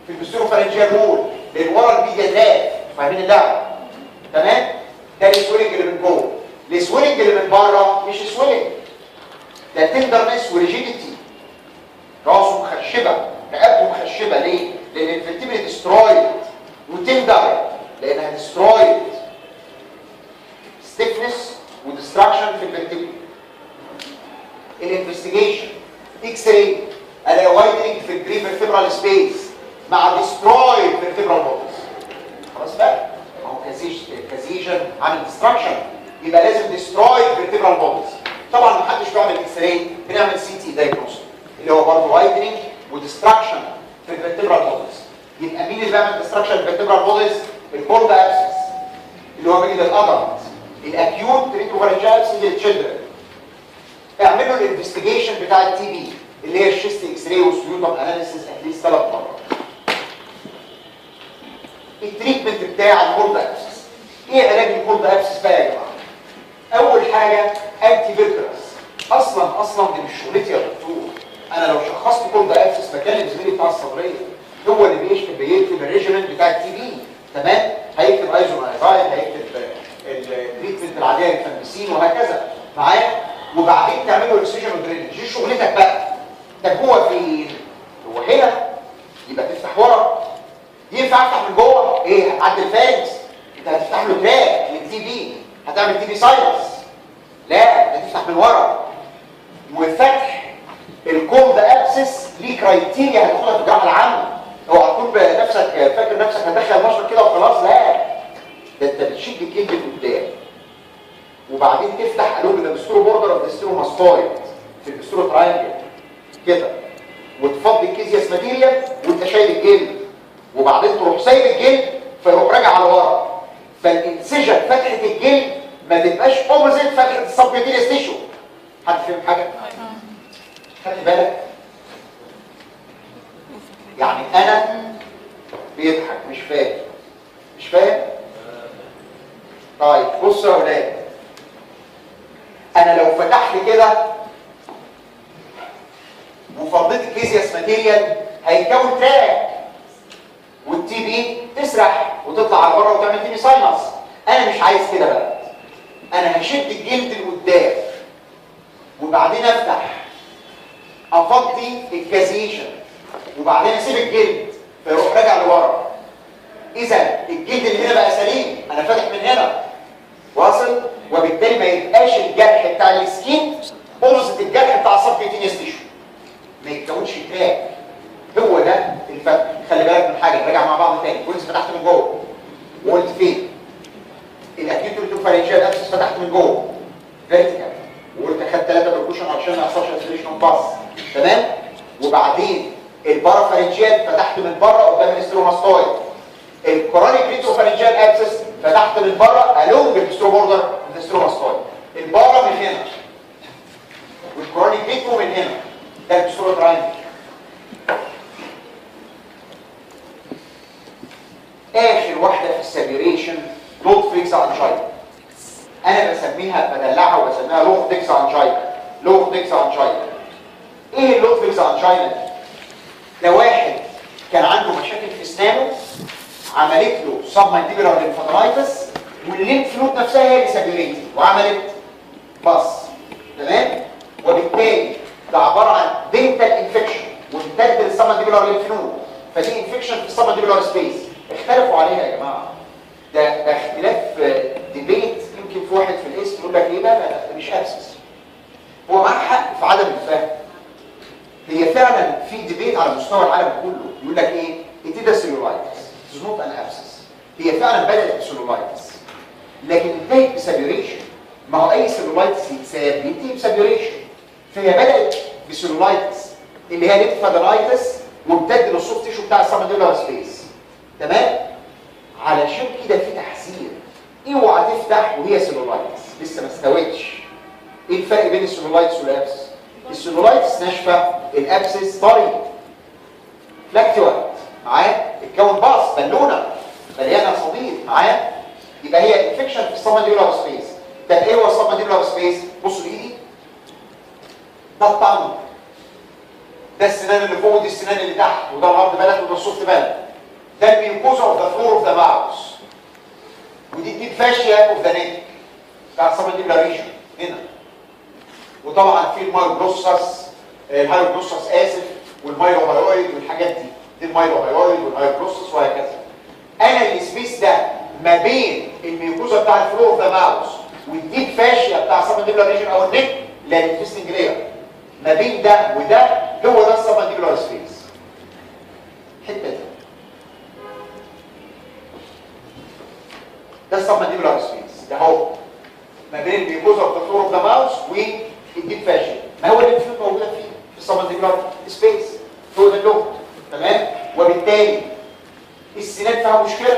في البستروفارنجيال وول، لان ورا الميديا ناب، فاهمين اللعبه؟ تمام؟ ده السويلنج اللي من جوه. السويلنج اللي من بره مش سويلنج، ده تندرنس وريجيديتي. راسه مخشبه، رقبته مخشبه. ليه؟ لان الفرتبري ديسترويد وتندر لانها ديسترويد. ستيفنس وديستراكشن في الفرتبري. الانفستيجيشن اكس راي الاقي وايدنج في البري فيرتبرال سبيس مع ديسترويد فيرتبرال بودز. خلاص بقى؟ ما هو كازيشن عامل ديستراكشن، يبقى لازم ديسترويد فيرتبرال بودز. طبعا ما حدش بيعمل اكس راي، بنعمل سي تي دايجنوستيك اللي هو برضه وايدنج وديستراكشن في الفيرتبرال بودز. يبقى مين اللي بيعمل ديستراكشن في الفيرتبرال بودز؟ الكولد ابسس اللي هو بيجي للادلت، الاكيوت ريتروفارنجال ابسس للتشيلدرن. اعملوا الانفستيجيشن بتاع التي بي اللي هي الشيست اكس راي والسيوتم اناليسيس اتليست 3 مرات. التريتمنت بتاع الكولد ابسس. ايه علاج الكولد ابسس بقى يا جماعه؟ اول حاجه انتي فيرترس. اصلا دي مش شغلتي يا دكتور. انا لو شخصت كولد ابسس بكلم زميلي بتاع الصدريه، هو اللي بيكتب الريجيمنت بتاع التي بي. تمام؟ هيكتب ايزونايزايد، هيكتب التريتمنت العاديه للفامبسين وهكذا معايا. وبعدين تعملوا اكسجين ودرينج. دي شغلتك بقى. طب هو فين؟ هو هنا، يبقى تفتح ورا. ينفع افتح من جوه؟ ايه؟ عند الفارنكس. انت هتفتح له تراك للتي بي، هتعمل تي بي ساينس. لا، هتفتح من ورا. وفتح الكولد ابسس ليه كرايتيريا هتاخدها في الجراحه العامه. اوعى تكون بنفسك فاكر نفسك هتدخل مشرط كده وخلاص. لا، ده انت بتشد الجلد لقدام وبعدين تفتح الوج الدستور بوردر اوف الدستروماستويد في الدستور تراينجل كده، وتفضي الكيزياس ماتيريال وانت شايل الجلد، وبعدين تروح سايب الجلد فيروح راجع لورا. فالانسجن فتحه الجلد ما تبقاش اوبوزيت فتحه السبكيوتينيوس تيشو. حد فاهم حاجه؟ خلي بالك. يعني انا بيضحك مش فاهم. مش فاهم؟ طيب بصوا يا اولاد، انا لو فتحت كده وفضيت الكيزياس ماتيريال هيتكون تراك والتي بي تسرح وتطلع على بره وتعمل تي بي ساينس. انا مش عايز كده بقى. انا هشد الجلد لقدام وبعدين افتح افضي الكازيشن وبعدين اسيب الجلد فيروح راجع لورا. اذا الجلد اللي هنا بقى سليم، انا فاتح من هنا واصل، وبالتالي ما يبقاش الجرح بتاع السكين اوبوزيت الجرح بتاع السبكيوتينيوس تيشو، ما يتكونش تراك. هو ده الفرق. خلي بالك من حاجه، نراجع مع بعض تاني. كويس، فتحت من جوه وقلت فين؟ الاكيوت ريتروفارنجيال ابسس فتحت من جوه فيرتيكال وقلت اخدت 3 بركوشن عشان ما يحصلش اسيليشن باس. تمام؟ وبعدين البارافارنجيال فتحت من بره قدام الاستروماستويد. الكورونيك ريتروفارنجيال ابسس فتحت من بره الونج الاسترو بوردر الاستروماستويد. البارا من هنا والكورونيك ريترو من هنا. ده الاسترو تراينجل. اخر واحده في السابيوريشن لوت فيكس انجاينا. انا بسميها بدلعها وبسميها لوت فيكس انجاينا. لوت فيكس انجاينا. ايه اللوت فيكس انجاينا دي؟ ده واحد كان عنده مشاكل في اسنانه، عملت له سب مانديبولار ليمفادينايتس والليمف نود نفسها هي اللي سابيوريتد وعملت باص. تمام؟ وبالتالي ده عباره عن دنتال انفكشن وامتد للسب مانديبولار ليمف نود، فدي انفكشن في السب مانديبولار سبيس. اختلفوا عليها يا جماعه. ده اختلاف ديبيت. يمكن في واحد في الاسم يقول لك ايه ده مش ابسس. هو معاه حق في عدم الفهم. هي فعلا في ديبيت على مستوى العالم كله يقول لك ايه؟ it is a cellulitis. It is not an abscess. هي فعلا بدات بسيلولايتس لكن انتهت بسابيوريشن. ما هو اي سيلولايتس يتساب بينتهي بسابيوريشن. فهي بدات بسيلولايتس اللي هي ليمفادينايتس وامتد للسوفت تيشو بتاع السبمنديبولار سبيس. تمام؟ علشان كده في تحذير، اوعى تفتح وهي سيلولايتس لسه ما استوتش. ايه الفرق بين السيلولايتس والابسس؟ السيلولايتس ناشفه، الابسس طري فلاكتوانت معايا، اتكون باص بالونه مليانه صديد معايا. يبقى هي انفكشن في السبمنديبولار سبيس. طب ايه هو السبمنديبولار سبيس؟ بصوا لايدي، ده الطعم، ده السنان اللي فوق ودي السنان اللي تحت، وده الهارد بالك وده السوفت بالك. ده الميوكوزا اوف ذا فلور اوف ذا ماوس. ودي الديب فاشيا اوف ذا نيك بتاع السبمنديبولار ريجن هنا. وطبعا في المايوبروسس الهايوبروسس اسف والمايلوهايويد والحاجات دي، دي المايلوهايويد والهايوبروسس وهكذا. انا السبيس ده ما بين الميوكوزا بتاع الفلور اوف ذا ماوس والديب فاشيا بتاع السبمنديبولار ريجن او النيك اللي هي الانفستنج لاير، ما بين ده وده هو ده السبمنديبولار سبيس. الحته دي ده السبمنديبولار سبيس، ده هو ما بين الميوكوزا بتاع الفلور اوف ذا ماوس والديب فاشيا. ما هو اللي الفلويد موجوده فيه في السبمنديبولار سبيس، هو ده اللون. تمام. وبالتالي السنان فيها مشكله،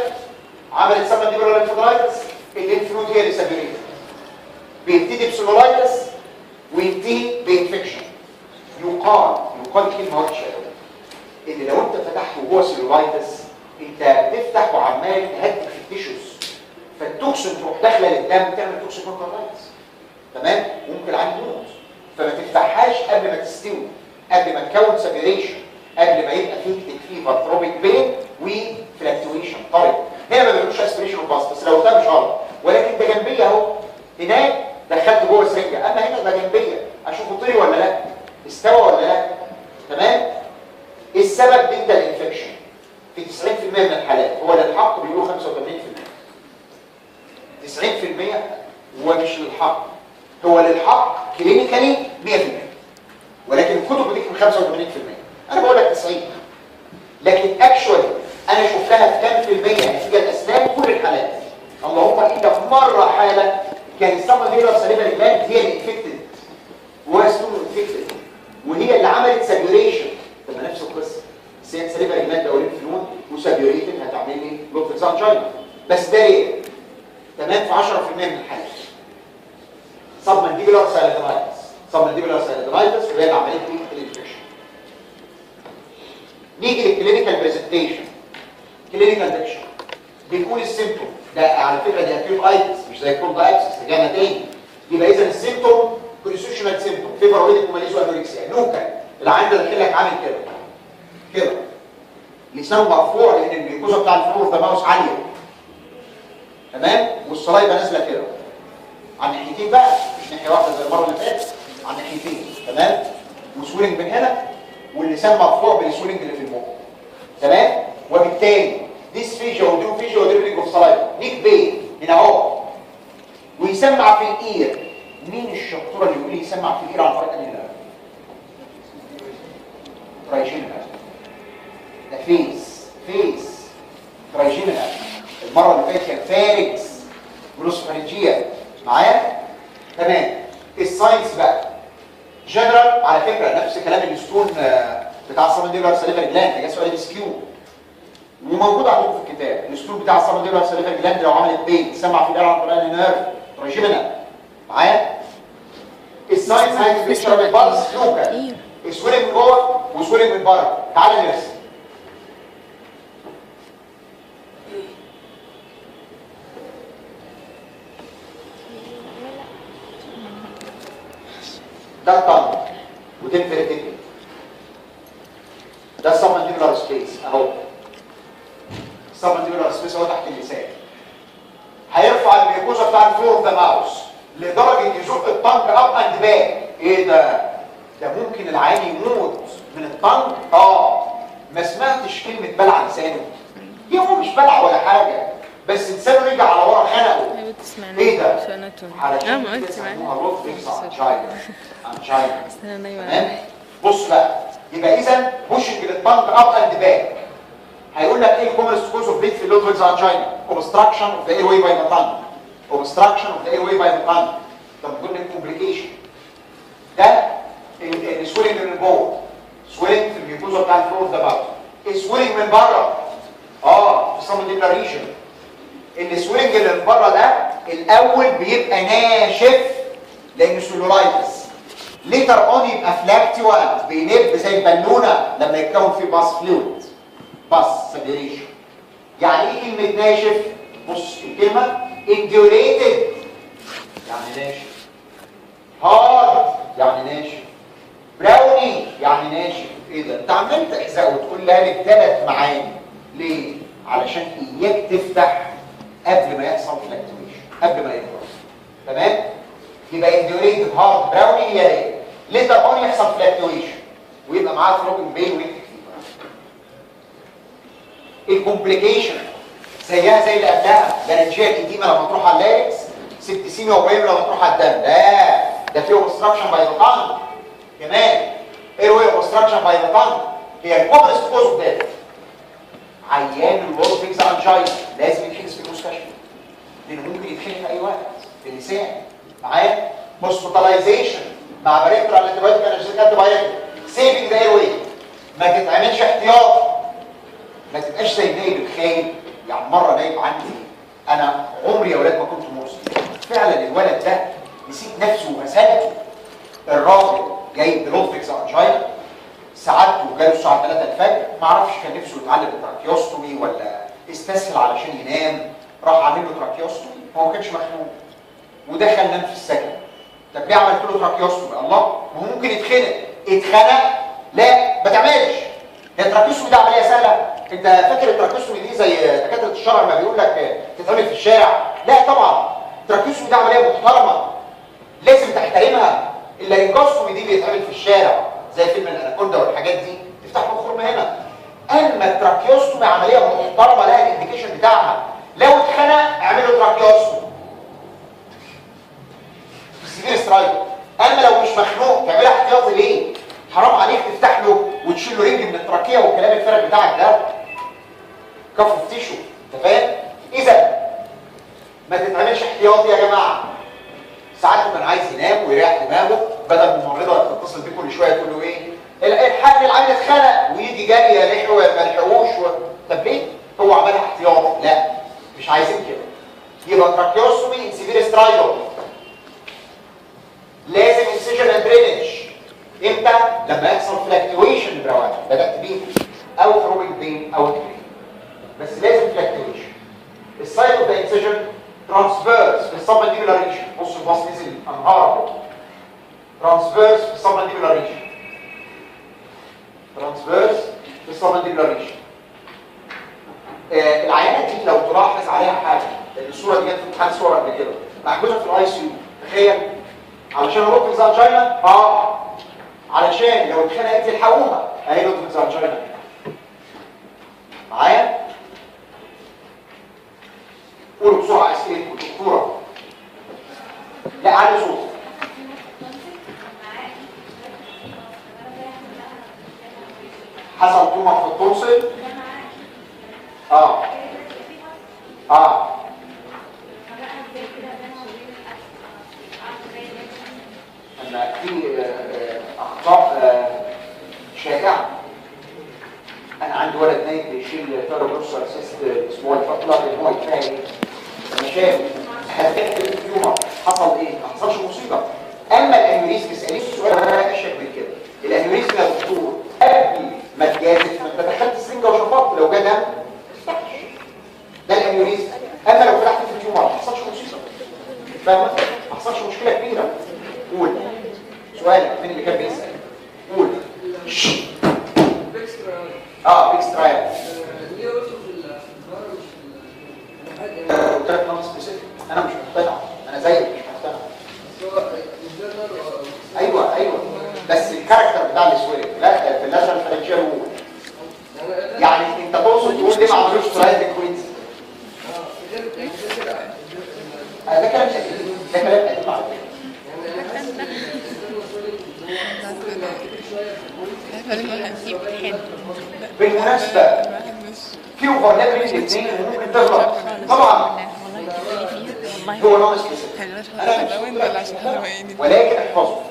عملت سبمنديبولار ليمفودرايتس، الليمفنود هي اللي سابيريت، بيبتدي بسلولايتس وينتهي بانفكشن. يقال كلمه وحشه قوي ان لو انت فتحت وهو سلولايتس انت بتفتح وعمال تهدي في التيشوز، فالتوكسين تروح داخله للدم تعمل توكسيك كونترايتس. تمام. ممكن العين يموت. فما تفتحهاش قبل ما تستوي، قبل ما تكون سابيريشن، قبل ما يبقى فيه فيفر ثروبيك بين وفلاكتويشن طري. هنا ما بيعملوش اسبريشن وباص، بس لو ده مش غلط، ولكن ده جنبيه اهو. هناك دخلت جوه سرنجه، اما هنا ده جنبيه اشوفه طري ولا لا، استوى ولا لا. تمام. السبب دنتال انفكشن في 90% من الحالات، هو للحق بيقولوا 85%، 90% ومش للحق، هو للحق كلينيكالي 100%، ولكن الكتب بتكتب 85%. انا بقول لك 90، لكن اكشوالي انا شفتها في كام في المية نتيجه الاسنان كل الحالات. اللهم الا في مره حاله كان السبمنديبولار سليفري جلاند هي اللي انفكتد واسنون انفكتد، وهي اللي عملت سابيوريشن. طب نفس القصه، سليفري جلاند او ليمفنود وسابيوريتد هتعمل لي لوكال سانجاينا، بس ده ايه؟ تمام. في 10% من الحالات سبمنديبولار ساليدرايتس وهي اللي عملت لي الانفكشن. نيجي للكلينيكال بريزنتيشن. كلينيكال بيكشر بيكون السيمتوم ده على فكره دي اكيوت ايتس مش زي كولد اكسس رجعنا تاني. يبقى اذا السيمتوم كونستيوشنال سيمتوم فيفر ويدك وماليزو انوركسيا لوكال. العين ده داخلك عامل كده كده، لسانه مرفوع لان الميكوزا بتاع الفلور اوف ذا ماوس عاليه. تمام. والصلايبه نازله كده على الناحيتين بقى، مش ناحيه واحده زي المره اللي فاتت، على الناحيتين. تمام. وسويلنج من هنا، واللسان مرفوع بالسويلنج اللي في المخ. تمام. وبالتالي ديسفيجيا ودروفيجيا ودريبلينج اوف صلايبه، نيك بين هنا اهو، ويسمع في الاير. مين الشطوره اللي يقول لي يسمع في الاير عن طريق انهي نيرف؟ ترايجينال. ده فيس ترايجينال. المره اللي فاتت كان فاركس جلوسوفارنجيا معايا. تمام. الساينس بقى جنرال على فكره نفس كلام الستون بتاع السبمنديبولار ساليفري جلاند، ده سؤال اس كيو وموجود عندكم في الكتاب. الستون بتاع السبمنديبولار ساليفري جلاند لو عملت بين تسمع في الارع عن طريق النيرف ترايجينال معايا. الساينس هاي بيكتشر من بالس لوكال، سويلنج من جوه وسويلنج من بره. تعالى نرسم. ده الطن وتنفرتكل، ده السبمنديبولار سبيس اهو. السبمنديبولار سبيس اهو تحت اللسان. هيرفع الميكوزا بتاع الفلور اوف ذا ماوس لدرجه يزق الطنج اب اند باك. ايه ده؟ ده ممكن العيان يموت من الطنج. ما سمعتش كلمه بلع لسانه، هو مش بلع ولا حاجه، بس لسانه رجع على ورا خنقه. ايه ده؟ علشان كده اسمها روت ريكس انجاينا. تمام. بص بقى، يبقى اذا بوشنج للطنج اب اند باك. هيقول لك ايه الكومنست كوز اوف ديث في اللوتفيكس انجاينا؟ اوبستراكشن اوف ذا اير واي باي ذا طنج. اوبستراكشن اوف ذا اير واي باي ذا طنج. ده من ضمن الكومبليكيشن. ده السويلنج من جوه، سويلنج في الميكوزا بتاع الفلور اوف ذا ماوث. السويلنج من بره في السبمنديبولار ريجن. السويلنج اللي من بره ده الاول بيبقى ناشف لانه سيلولايتس، ليتر اون يبقى فلاكتيوال بينب زي البالونه لما يتكون فيه باس فلويد، باس سابيريشن. يعني ايه كلمه ناشف؟ بص الكلمه انديوريتد يعني ناشف، هارد يعني ناشف، براوني يعني ناشف. ايه ده؟ انت عمال تحزق وتقول لها لك 3 معاني ليه؟ علشان اياك تفتح قبل ما يحصل فلاكتويشن، قبل ما يخلص. تمام؟ يبقى انديوريتد هارد براوني هي ايه؟ ليتر اون يحصل فلاكتويشن ويبقى معاه ثروبنج بين ويكتب فيه. الكومبليكيشن زيها زي اللي قبلها، لارنجيال ايديما لما تروح على اللاركس، سبتسيميا وبايم لما تروح على الدم. لا ده فيه اوبستراكشن باي ذا تانج كمان. ايروي اوبستراكشن باي ذا تانج هي الكومنست كوز اوف ديث. عيان الورفكس انجاينا لازم يتحجز في المستشفى لانه ممكن يتخنق في اي وقت في اللسان. معايا هوسبيتاليزيشن مع بريكترال انتيبيوتيك انتيبيوتيك سيفنج ذا ايروي. ما تتعملش احتياط، ما تبقاش زي نايب الخايب. يعني مره نايب عندي انا عمري يا ولاد ما كنت مرسل، فعلا الولد ده نسيت نفسه وغسلته. الراجل جاي بلوفكس انجاينا، سعادته جاله الساعه 3 الفجر، ما اعرفش كان نفسه يتعلم تراكيوستومي ولا استسهل علشان ينام، راح عامل له تراكيوستومي. هو ما كانش مخنوق ودخل نام في السكن. طب ليه عملت له تراكيوستومي؟ الله، ما هو ممكن يتخنق. اتخنق؟ لا ما تعملش. هي التراكيوستومي دي عمليه سهله؟ انت فاكر التراكيوستومي دي زي دكاتره الشرع ما بيقول لك تتعمل في الشارع؟ لا طبعا، التراكيوستومي دي عمليه محترمه لازم تحترمها. اللارنجوستومي دي بيتعمل في الشارع زي فيلم الاناكوندا والحاجات دي، تفتح له خرم هنا. اما التراكيوستومي عمليه محترمه لها الانديكيشن بتاعها. لو اتخنق اعمل له تراكيوستومي سيفير سترايك. اما لو مش مخنوق تعملها احتياطي ليه؟ حرام عليك تفتح له وتشيل له رنج من التراكيه والكلام الفارغ بتاعك ده. كف اوف تيشو، انت فاهم؟ اذا ما تتعملش احتياطي يا جماعه. ساعات كان عايز ينام ويريح دماغه، بدل الممرضه تتصل بيه كل شويه تقول له ايه؟ الحاج العيل اتخنق، ويجي جري يلحقه ما يلحقوش طب ليه؟ هو عملها احتياطي. لا مش عايزين كده. يبقى تراكيوستومي ان سيفير سترايدر لازم انسيجن اند درينج. امتى؟ لما يحصل فلاكتويشن براوات، بدات بيه او ثروبنج بين او تكريم، بس لازم فلاكتويشن. السايد اوف ذا انسيجن ترانسفيرس في السبمانديبولار ريجن. بص الباص نزل انهار. ترانسفيرس في السبمانديبولار ريجن، ترانسفيرس في السبمانديبولار ريجن. العينات دي لو تلاحظ عليها حاجه، الصوره دي جت في امتحان صور قبل كده، محجوزه في الاي سي يو. تخيل علشان اروح في انجينا، علشان لو اتخنقت يلحقوها. اهي نقطه في انجينا معايا. قولوا بسرعه اسئلتكم دكتوره. لا علي صوت. حصل تومر في التونسل. اما في اخطاء شائعه. انا عندي ولد نايم بيشيل تيروبروسال سيست اسمه الفتله اللي هو يتفاهم. انا شايف هتحكي التيومر حصل ايه؟ ما حصلش مصيبه. اما الانيوريزم اساليه السؤال ده اشك من كده. الانيوريزم يا دكتور قبل ما تجازف ما انت دخلت السنجه وشفطت، لو جه دم ده الانيوريزم. اما لو فتحت في التيومر ما حصلش مصيبه. فاهم؟ ما حصلش مشكله كبيره. قول سؤالك. مين اللي كان بيسال؟ قول. بيكسترايل. ليه برضه في الظهر مش في قلت لك نون سبيسيفيك. انا مش مقتنع، انا زيك مش مقتنع. ايوه بس الكاركتر بتاع السويرك لا في اللازر فرنشال وول. يعني انت تقصد تقول ليه ما عملوش ترايد كوينز؟ ده كلام قديم، ده كلام قديم على فكره. بالمناسبة في اوفرلاب بين الاثنين ممكن تغلط طبعا. هو نون سبيسيفيك ولكن احفظه.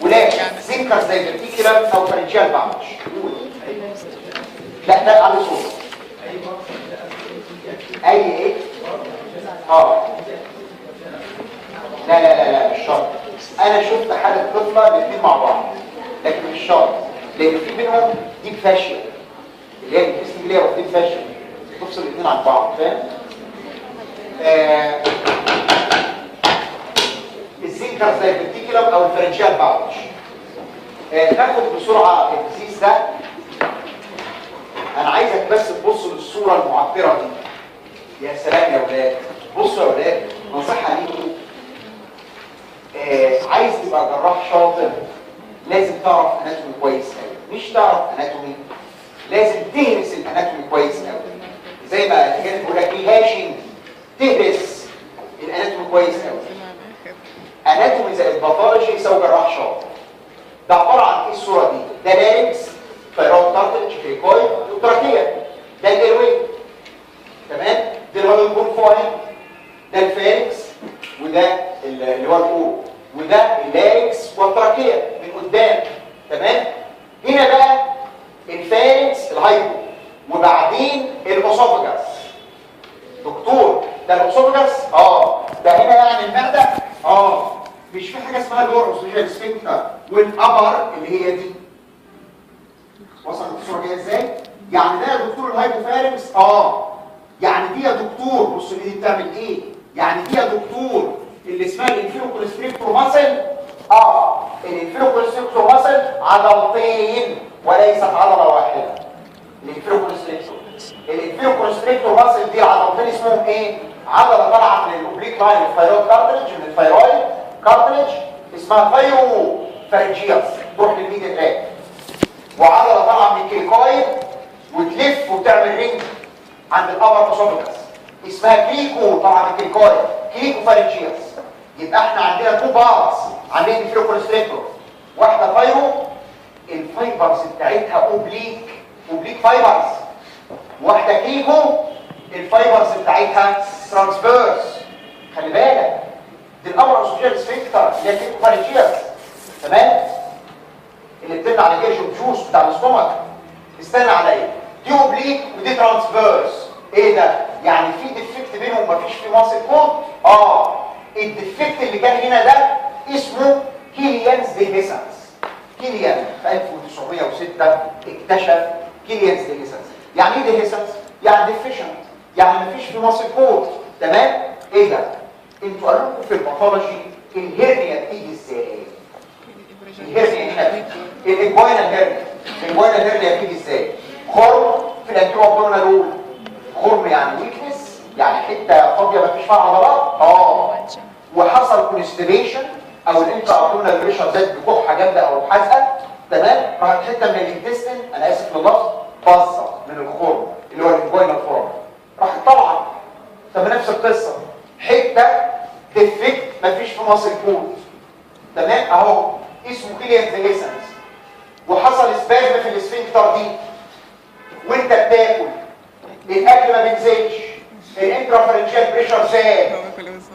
ولكن سينكر زي الفيكرال او فرنشال بعمش. لا على صوت. اي ايه؟ لا مش شرط. انا شفت حالة طفلة الاثنين مع بعض لكن مش شرط، لان في بينهم ديب فاشيا اللي هي الاسم اللي هي واخدين فاشيا تفصل الاثنين عن بعض. فاهم؟ الزنكر زي الفنتيكولم او الفرنشال باوتش. ناخد بسرعه الديزيز ده. انا عايزك بس تبص للصوره المعبره دي. يا سلام يا ولاد. بصوا يا ولاد، نصيحه ليكم، عايز تبقى جراح شاطر لازم تعرف اناتومي كويس قوي. مش تعرف اناتومي، لازم تهرس الاناتومي كويس قوي. زي ما كانت بقول لك ايه، هاشنج، تهرس الاناتومي كويس قوي. اناتومي زي الباثولوجي يساوي جراح شاطر. ده عباره عن ايه الصوره دي؟ ده لارنكس، فيرويد كارتلج، كريكويد، وتراكيه. ده الايروي، تمام؟ ده اللي هو يكون فوقها، ده الفارنكس، وده اللي هو الاورو، وده اللارنكس والتراكيه من قدام، تمام؟ هنا بقى الفارنكس الهايبو، وبعدين الاسوفاجاس. دكتور ده الاسوفاجاس؟ ده هنا يعني المعده؟ مش في حاجه اسمها اللور اوسوفيجيال سفنكتر والابر اللي هي دي. وصلت الصوره جايه ازاي؟ يعني ده يا دكتور الهايبوفارنكس؟ يعني دي يا دكتور، بص دي بتعمل ايه؟ يعني دي يا دكتور اللي اسمها الانفيروكوليستريكتور ماسل. الانفيروكوليستريكتور ماسل عضلتين وليست عضله واحده. الانفيروكوليستريكتور ماسل دي عضلتين اسمهم ايه؟ عضله طالعه من الاوبليك لاين الثايرويد كارتلج، من الثايرويد كارتلج اسمها ثايرو فارنجياس تروح للميديا تراك، وعضله طالعه من الكيلكويد وتلف وتعمل رينج عند الابر اسوفيجاس اسمها كليكو طالعه من الكيلكويد، كليكو فارنجياس. يبقى احنا عندنا تو بارتس عندنا انفيروكوليستريكتور، واحده ثايرو الفايبرز بتاعتها اوبليك فايبرز، واحده كليكو الفايبرز بتاعتها ترانسفيرس. خلي بالك دي الابر اسوفيجيال سفنكتر اللي هي كليكو فارنجياس، تمام؟ اللي بتطلع على جيش الجوس بتاع الاستومك. استنى عليا، دي اوبليك ودي ترانسفيرس. ايه ده؟ يعني في ديفكت بينهم، مفيش في ماسل كود؟ الديفكت اللي كان هنا ده اسمه كيليانز ديهيسنس. كيليان في 1906 اكتشف كيليانز ديهيسنس. يعني ايه ديهيسنس؟ يعني ديفيشنت، يعني مفيش في ماسل كود، تمام؟ ايه ده؟ انتوا قالوا لكم في الباثولوجي الهرنيا بتيجي ازاي؟ الهرنيا هنا الاجواينال هرنيا. الاجواينال هرنيا بتيجي ازاي؟ خرم في الانتيرو ابدومينال رول. خرم يعني ويكنس، يعني حته فاضيه مفيش فيها عضلات. وحصل كونستيبيشن او الانترا ابدومينال بريشر زاد بكحه جامده او بحزقه، تمام؟ راحت حته من الانتستين، انا اسف لللفظ، باظه من الخرم اللي هو الانجوينال فورم، راحت طالعه. طب نفس القصه، حته ديفكت مفيش في ماسل كود، تمام؟ اهو اسمه كيليانز ديهيسنس، وحصل سبازم في الاسفنكتر دي وانت بتاكل، الاكل ما بينزلش، الانترافرنجيال بريشر زاد،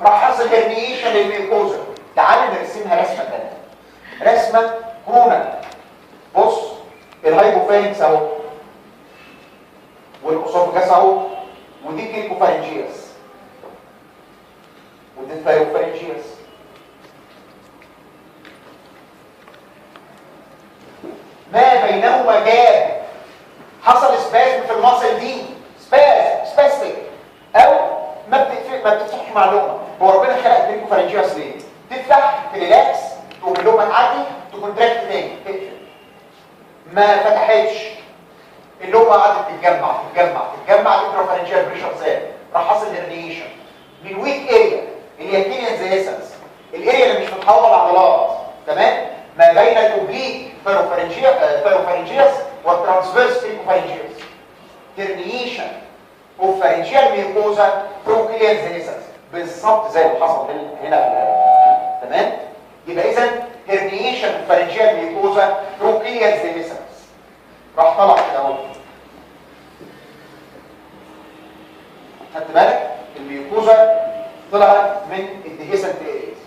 راح حصل هرنيشن للميوكوزا. تعالوا نرسمها رسمه ثانيه، رسمه كورونا. بص الهايبوفارنكس اهو، والاسوفجاس اهو، ودي كيلكوفارنجياس، ودي الثايروفارنجياس. ما بينهما جاب، حصل سبازم في المصل دي، سباستيك، او ما بتفتحش مع اللقمه. هو ربنا خلق الكيلكوفارنجياس ليه؟ تفتح، تريلاكس، تقوم اللقمه تعدي، تكونتراكت تاني، تقفل. ما فتحتش، اللقمه قعدت تتجمع، الانترافارنجيال بريشر زاد، راح حصل هرنيشن من ويك اريا اللي هي كيليانز ديهيسنس، الاريا اللي مش متحوطه بعضلات، تمام؟ ما بين الاوبليك ثايروفارنجياس والترانسفيرس كيلكوفارنجياس. هرنيشن اوف فارنجيال ميوكوزا ثرو كيليانز ديهيسنس، بالظبط زي اللي حصل هنا في الهرنيا، تمام؟ يبقى اذا هرنيشن اوف فارنجيال ميوكوزا ثرو كيليانز ديهيسنس، راح طلع كده اهو. خدت بالك؟ الميوكوزا طلعت من الديهيسنت ارياز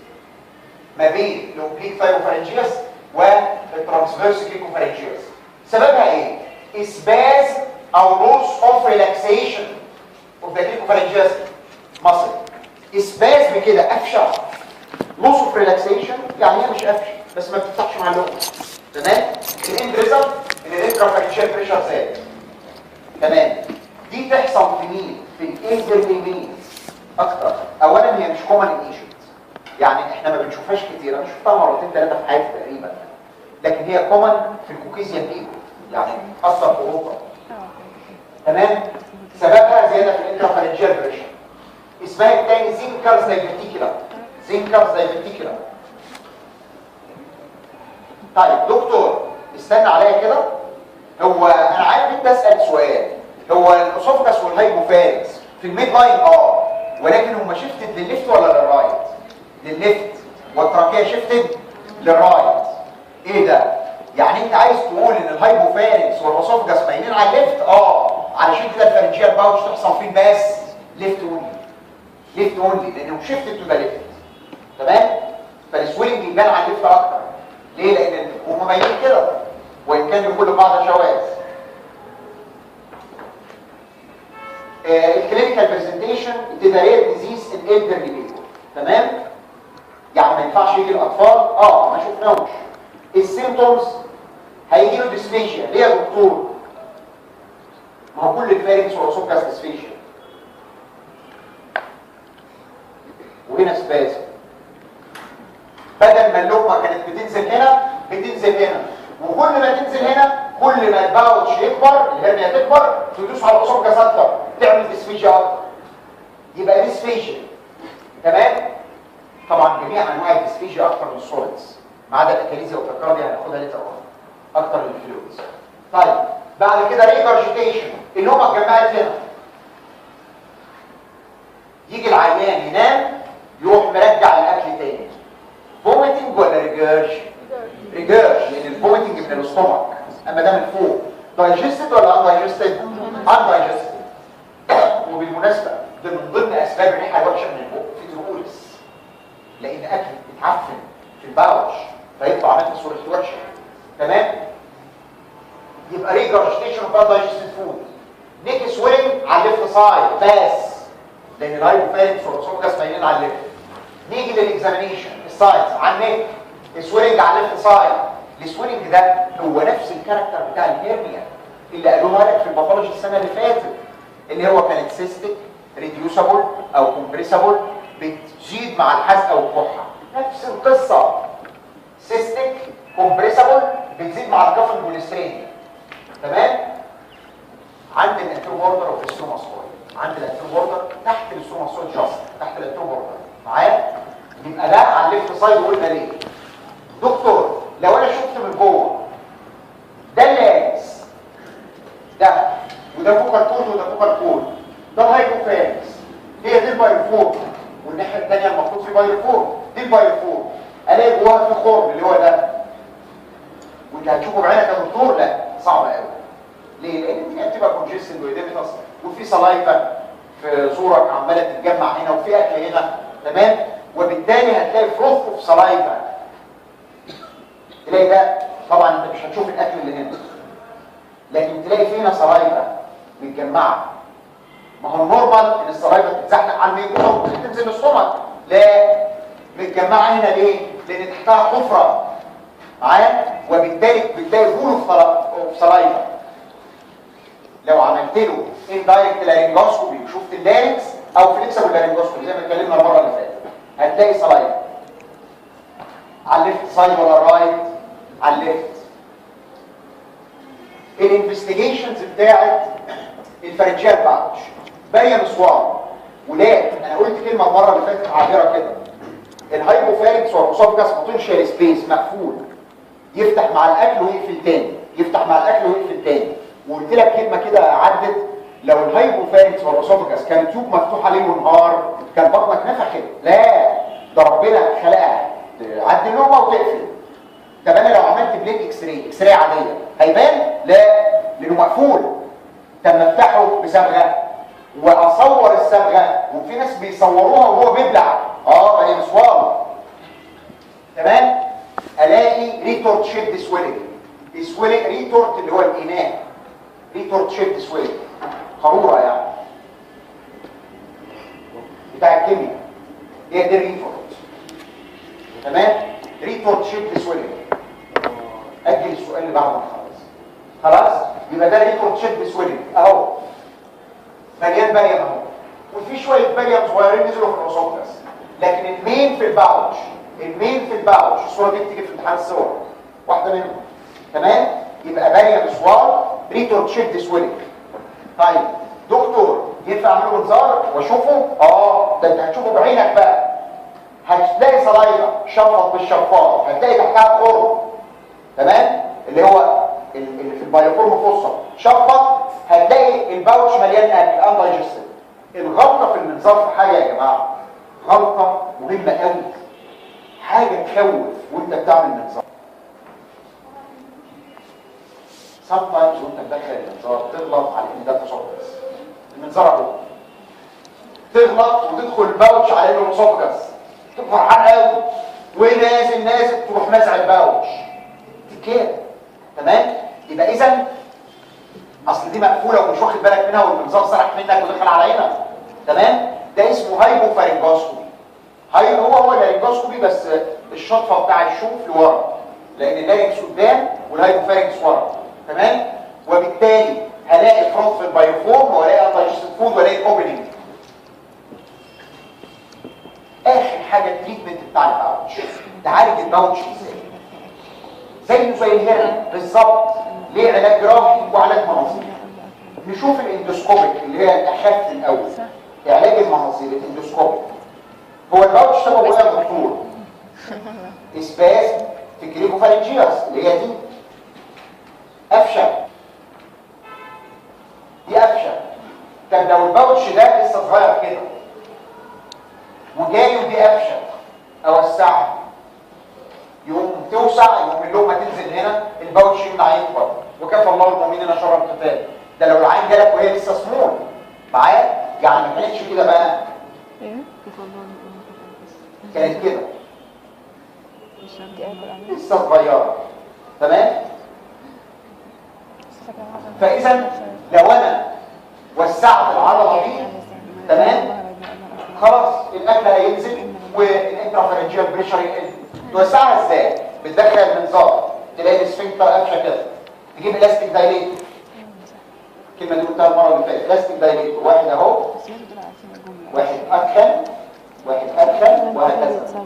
ما بين الاوبليك ثايروفارنجياس والترانسفيرس كيلكوفارنجياس. سببها ايه؟ اسباز او loss of relaxation of the كيلكوفارنجياس muscle. اسباز بكده، قفشه. loss of relaxation يعني هي مش قفشه بس ما بتفتحش مع اللقمه، تمام؟ الاند ريزلت ان الانترافارنجيال بريشر زاد، تمام؟ دي تحصل في مين؟ في الالدرلي مين اكتر. اولا هي مش كومن ايشنت، يعني احنا ما بنشوفهاش كتير، انا شفتها مرتين ثلاثه في حياتي تقريبا، لكن هي كومن في الكوكيزيان بيبل، يعني اثر في اوروبا، تمام؟ سببها زياده في الانترافارنجيال بريشر. اسمها الثاني زينكرز دايفرتيكولا. زينكرز دايفرتيكولا. طيب دكتور استنى عليا كده. هو انا عايز انت اسال سؤال. هو الاسوفجاس والهايبوفارنكس في الميد لاين ولكن هم شفتد للليفت ولا للرايت؟ للليفت. والتراكيه شفتد للرايت. ايه ده؟ يعني انت عايز تقول ان الهايبوفارنكس والاسوفجاس باينين على الليفت؟ علشان كده الفارنجيال باوتش تحصل فين بس؟ ليفت اونلي. ليفت اونلي لانه شفتد تو ذا ليفت. تمام؟ فالسويلنج يبان على الليفت اكتر. ليه؟ لان هم باينين كده وان كان لكل بعض شواذ. الكلينيكال برزنتيشن بتبقى رير ديزيز الالدرلي بيبل. تمام؟ يعني ما ينفعش يجي الاطفال ما شفناهوش. السيمبتومز هيجي له ديسفيشيا. ليه يا دكتور؟ ما هو كل الفارنكس والاسوفجاس ديسفيشيا. وهنا سبازم. بدل ما اللقمه كانت بتنزل هنا بتنزل هنا، وكل ما تنزل هنا كل ما الباوتش يكبر، الهرنيا تكبر، تدوس على الاسوفجاس اكتر، تعمل ديسفيجيا اكتر. يبقى ديسفيجيا. تمام؟ طبعا جميع انواع الديسفيجيا اكتر من السوليدز ما عدا الاكاليزيا والتكارديا هناخدها ليتر اكتر من الفلويدز. طيب بعد كده ريجرجيتيشن، اللقمه اتجمعت هنا. يجي العيان ينام يروح مرجع الاكل تاني. فوميتنج ولا ريجيرج؟ ريجيرج، لان الفوميتنج من الاستومك، اما ده من فوق. دايجستد ولا ان دايجستد؟ ان دايجستد. وبالمناسبه ده من ضمن اسباب الريحه الوحشه من البق في ترولس، لان اكل بيتعفن في الباوش فيطلع منه صوره وحشه. تمام؟ يبقى ريجرجيتيشن اوف ان دايجستد فود. نيك سويلنج على الليفت سايد بس، لان الهايبوفارنكس والاسوفجاس باينين على الليفت. نيجي للاكزامينيشن السايدز على النيك. السويلنج على الليفت سايد. السويلنج ده هو نفس الكاركتر بتاع الهيرنيا اللي قالوها لك في الباثولوجي السنه اللي فاتت، اللي هو كانت سيستيك ريديوسابل او كومبريسابل، بتزيد مع الحزقه والكحه. نفس القصه، سيستيك كومبريسابل بتزيد مع الكفن والسترين. تمام؟ عند الانترو بوردر اوف الستروماسويد، عند الانترو بوردر تحت الستروماسويد جاست، تحت الانترو بوردر معايا؟ يبقى ده على الليفت سايد. قلنا ليه؟ دكتور لو انا شفت من جوه ده اللانس ده وده فوكال كود وده فوكال كود، ده الهايبوفارنكس، هي دي البايرفور، والناحيه الثانيه المفروض في بايرفور، دي البايرفور. الاقي جواها في خرم اللي هو ده، وانت هتشوفه بعينك يا دكتور؟ لا، صعب قوي. ليه؟ لان انت بتبقى كونجستد ويديمتس، وفي سلايفا في زورك عماله تتجمع هنا، وفي اكل هنا. تمام؟ وبالتالي هتلاقي فروث اوف سلايفا. تلاقي ده طبعا انت مش هتشوف الاكل اللي هنا، لكن تلاقي فينا سلايفا متجمعه. ما هو النورمال ان السلايفا تتزحلق على الميكروب وتنزل للسtomach، لا، متجمعه هنا ليه؟ لان تحتها حفره معايا، وبالتالي بتلاقي بول اوف سلايفا. لو عملت له اندايركت لارنجوسكوبي وشفت اللارنكس او فليكسبل لارنجوسكوبي زي ما اتكلمنا المره اللي فاتت، هتلاقي سلايفا على الليفت سايد ولا الرايت؟ على الليفت. الانفستيجيشنز بتاعت الفارنجيال باوتش باين صواب، ولكن انا قلت كلمه المره اللي فاتت عابره كده، الهايبوفارنكس والاسوفجاس بوتنشال سبيس مقفول، يفتح مع الاكل ويقفل تاني، يفتح مع الاكل ويقفل تاني. وقلت لك كلمه كده عدت، لو الهايبوفارنكس والاسوفجاس كان تيوب مفتوحه ليل ونهار كان بطنك نفخت. لا، ده ربنا خلقها تعدي اللقمه وتقفل. طب انا لو عملت بليك اكس راي عاديه هيبان؟ لا، لانه مقفول. طب افتحه بصبغه واصور الصبغه، وفي ناس بيصوروها وهو بيبلع، بقى مسوال. تمام؟ الاقي ريتورت شيب سويلنج، سويلنج ريتورت اللي هو الاناء، ريتورت شيب سويلنج، قاروره يعني بتاع الكيمياء، هي دي الريتورت. تمام؟ ريتورت شيب سويلنج. اجل السؤال اللي بعده خلاص. يبقى ده ريتورت شيب سويلنج اهو، مليان باليم اهو، وفي شويه باليم صغيرين نزلوا في الاسوفجاس، لكن المين في الباوتش، المين في الباوتش. الصوره دي بتيجي في امتحان الصور، واحده منهم. تمام؟ يبقى باليم سوار ريتورت شيب سويلنج. طيب دكتور ينفع اعمله منظار واشوفه؟ ده انت هتشوفه بعينك بقى. هتلاقي صلايبه شفط بالشفاط، هتلاقي تحتها خرم، تمام، اللي هو اللي في البايوفورم فوسا شفط، هتلاقي الباوتش مليان اكل اندايجستد. الغلطه في المنظار في حاجه يا جماعه، غلطه مهمه قوي، حاجه تخوف وانت بتعمل منظار. sometimes وانت مدخل المنظار تغلط على ان ده تشخص المنظار اهو، تغلط وتدخل الباوتش على انه اسوفجس، تبقى فرحان قوي ونازل تروح نازع الباوتش كده، تمام. يبقى اذا اصل دي مقفوله ومش واخد بالك منها والمنظار سرح منك ودخل على هنا، تمام. ده اسمه هايبوفارنجوسكوبي. هو الفارنجوسكوبي بس الشطفه بتاع الشوف لورا، لان اللارنكس قدام والهايبوفارنكس ورا، تمام. وبالتالي هلاقي فرونت في البايوفورم وهلاقي انتايجستد فود وهلاقي اوبننج. اخر حاجه التريتمنت بتاع الباوتش، تعالج الباوتش ازاي؟ زي الهرم بالظبط، ليه علاج جراحي وعلاج مناظير. نشوف الاندوسكوبيك اللي هي الاخف الاول، علاج المناظير الاندوسكوبيك. هو الباوتش سببه ايه يا دكتور؟ اسباز في كريكوفارنجياس اللي هي دي قفشه، دي قفشه. طب لو الباوتش ده لسه صغير كده وجاي ودي قفشه اوسعها، يقوم توسع، يقوم اللقمه تنزل هنا، الباوتش يمنع يكبر، وكفى الله المؤمنين شر القتال. ده لو العين جالك وهي لسه سمول معايا، يعني ما كانتش كده بقى، كانت كده لسه صغيره، تمام. فاذا لو انا وسعت العضله دي، تمام، خلاص الاكل هينزل والانترافارنجيال بريشر يقل. توسعها ازاي؟ بتدخل المنظار تلاقي السفنكتر قفشه كده، تجيب الاستيك دايليتور. الكلمه دي قلتها المره اللي فاتت، الاستيك دايليتور، واحد اهو، واحد ادخل، واحد ادخل، وهكذا.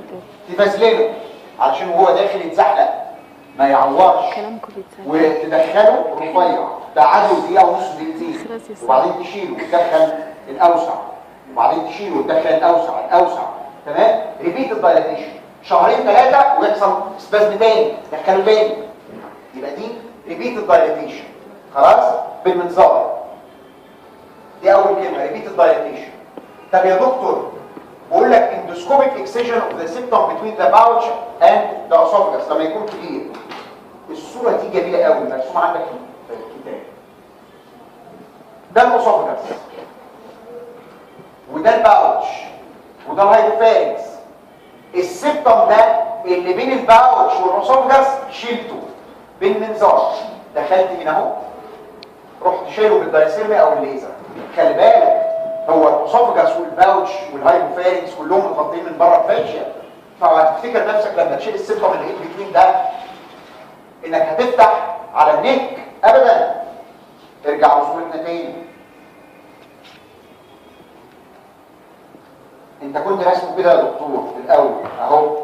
تفزلله علشان وهو داخل يتزحلق ما يعورش، وتدخله رفيع تقعده دقيقه ونص دقيقتين، وبعدين تشيله وتدخل الاوسع، وبعدين تشيله وتدخل الاوسع، تمام. ريبيت الدايليتيشن شهرين ثلاثه ويحصل سبازم تاني، دخله تاني، يبقى دي ريبيت الدايليتيشن، خلاص، بالمنظار. دي اول كلمه، ريبيت الدايليتيشن. طب يا دكتور بقول لك endoscopic excision of the septum between the pouch and the esophagus لما يكون كبير. الصوره دي جميله قوي مرسومه عندك في الكتاب. ده الاسوفاجس وده الباوتش وده الهايبوفارنكس. السبتم ده اللي بين الباوتش والاسوفاجس شيلته بالمنظار، دخلت هنا اهو، رحت شايله بالدايسيرمي او الليزر. خلي بالك هو الاسوفاجس والباوتش والهايبوفارنكس كلهم متغطيين من بره الفاشيا، فهتفتكر نفسك لما تشيل السبتم اللي بين ده انك هتفتح على النك، ابدا. ارجع لصورتنا تاني، انت كنت راسمه كده يا دكتور في الاول اهو.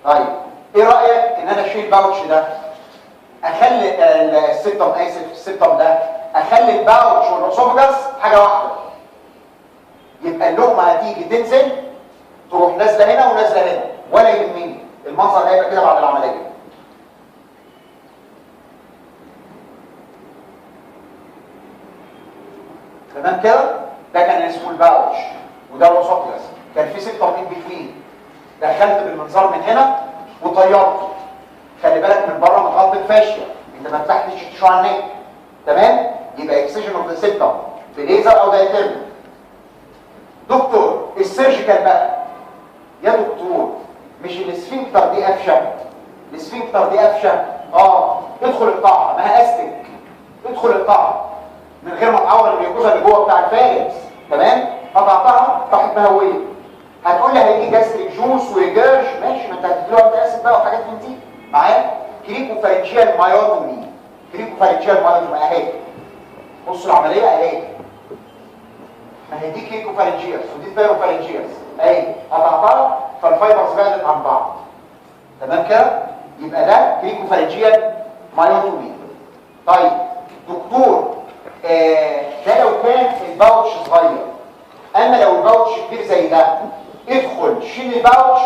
طيب ايه رايك ان انا اشيل الباوتش ده، اخلي السبتم ده اخلي الباوتش والاسوفاجس حاجه واحده، يبقى اللقمه هتيجي تنزل تروح نازله هنا ونازله هنا، ولا يهمني المنظر هيبقى كده بعد العمليه. تمام كده؟ ده كان اسمه الباوتش وده الاسوفاجس، كان في سبتم ان بتوين، دخلت بالمنظار من هنا وطيرته. خلي بالك من بره متغطي الفاشيه، انت ما فتحتش شو على النك، تمام. يبقى اكسجن اوف ذا سبتم بليزر او دايترمي. دكتور السيرجيكال بقى، يا دكتور مش الاسفنكتر دي قفشه، الاسفنكتر دي قفشه، ادخل القاعه، ما هي استك، ادخل القاعه من غير ما تعور الميوكوزا اللي جوه بتاع الفارس، تمام. قطعتها راحت مهويه. هتقول لي هيجي جاستريك جوس وجرش، ماشي، ما انت هتديله انت اسيد بقى وحاجات من دي معايا. كريكوفارنجيال مايوتومي، كريكوفارنجيال مايوتومي اهي، بص العمليه اهي، ما هي دي كريكوفارنجياس ودي ثيروفارنجياس اهي، قطعتها فالفايبرز بعدت عن بعض، تمام كده. يبقى ده كريكوفارنجيال مايوتومي. طيب دكتور ده لو كان الباوتش صغير. اما لو الباوتش كبير زي ده، ادخل شيل الباوتش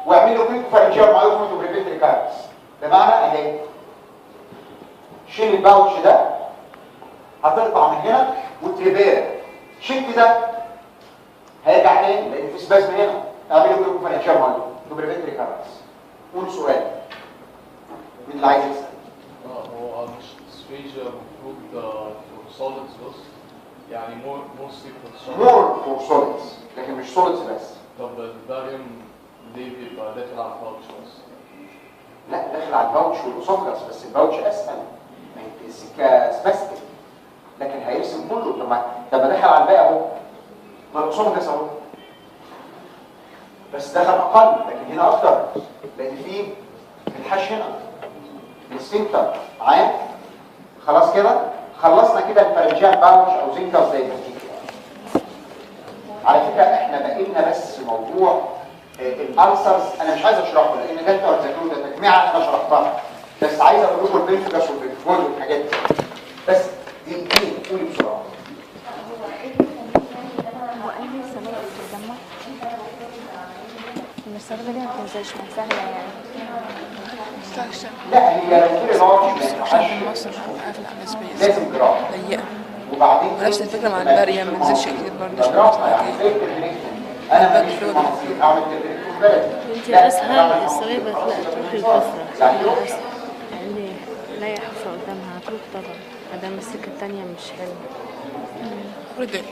واعمل له كريكو فارنجيال مايوفوت وبريفنت ريكارنس. بمعنى اهي شيل الباوتش ده، هتقطع من هنا وتريبير. شلت ده هيرجع تاني لان في سبازم هنا، اعمل له كريكو فارنجيال مايوفوت وبريفنت ريكارنس. قول سؤال من اللي عايز يسال. هو مش السفيجة المفروض for solids بس؟ يعني mostly for solids. مور فور سوليدز لكن مش سوليدز بس. طب الباريوم ليه بيبقى داخل على الباوتش بس؟ لا داخل على الباوتش والاسوفجاس بس الباوتش اسهل، ما هي السكه سباستيك، لكن هيرسم كله. طب ما دخل على الباقي اهو، ما الاسوفجاس اهو بس دخل اقل، لكن هنا اكتر لان في الحش هنا السفنكتر معايا. خلاص كده خلصنا كده الفرنجيال باوتش او زنكر زي ما تيجي. على فكره احنا بقى لنا بس موضوع الالسرز، انا مش عايز اشرحه لان ده انتوا هتذاكروه، ده تجميعه انا شرحتها، بس عايز اقول لكم البنفجاس والبنفجول والحاجات دي. بس دي قولي بسرعه. هو أنهي الصلاة بتتجمع؟ الصلاة دي ما بتنزلش من سهلة يعني. لا هي لو كل نوع مش مصر قافله على سبيس لازم جراحه ضيقه. وبعدين ونفس الفكره مع الباريه ما نزلش كتير برضه. انا ماليش في المناصير اعمل تدريب بلدي. انت اسهل الصليبة لا تروح الكفرة اسهل يعني لا يحفة قدامها هتروح طبعا مادام السكة التانية مش حلوة. ردي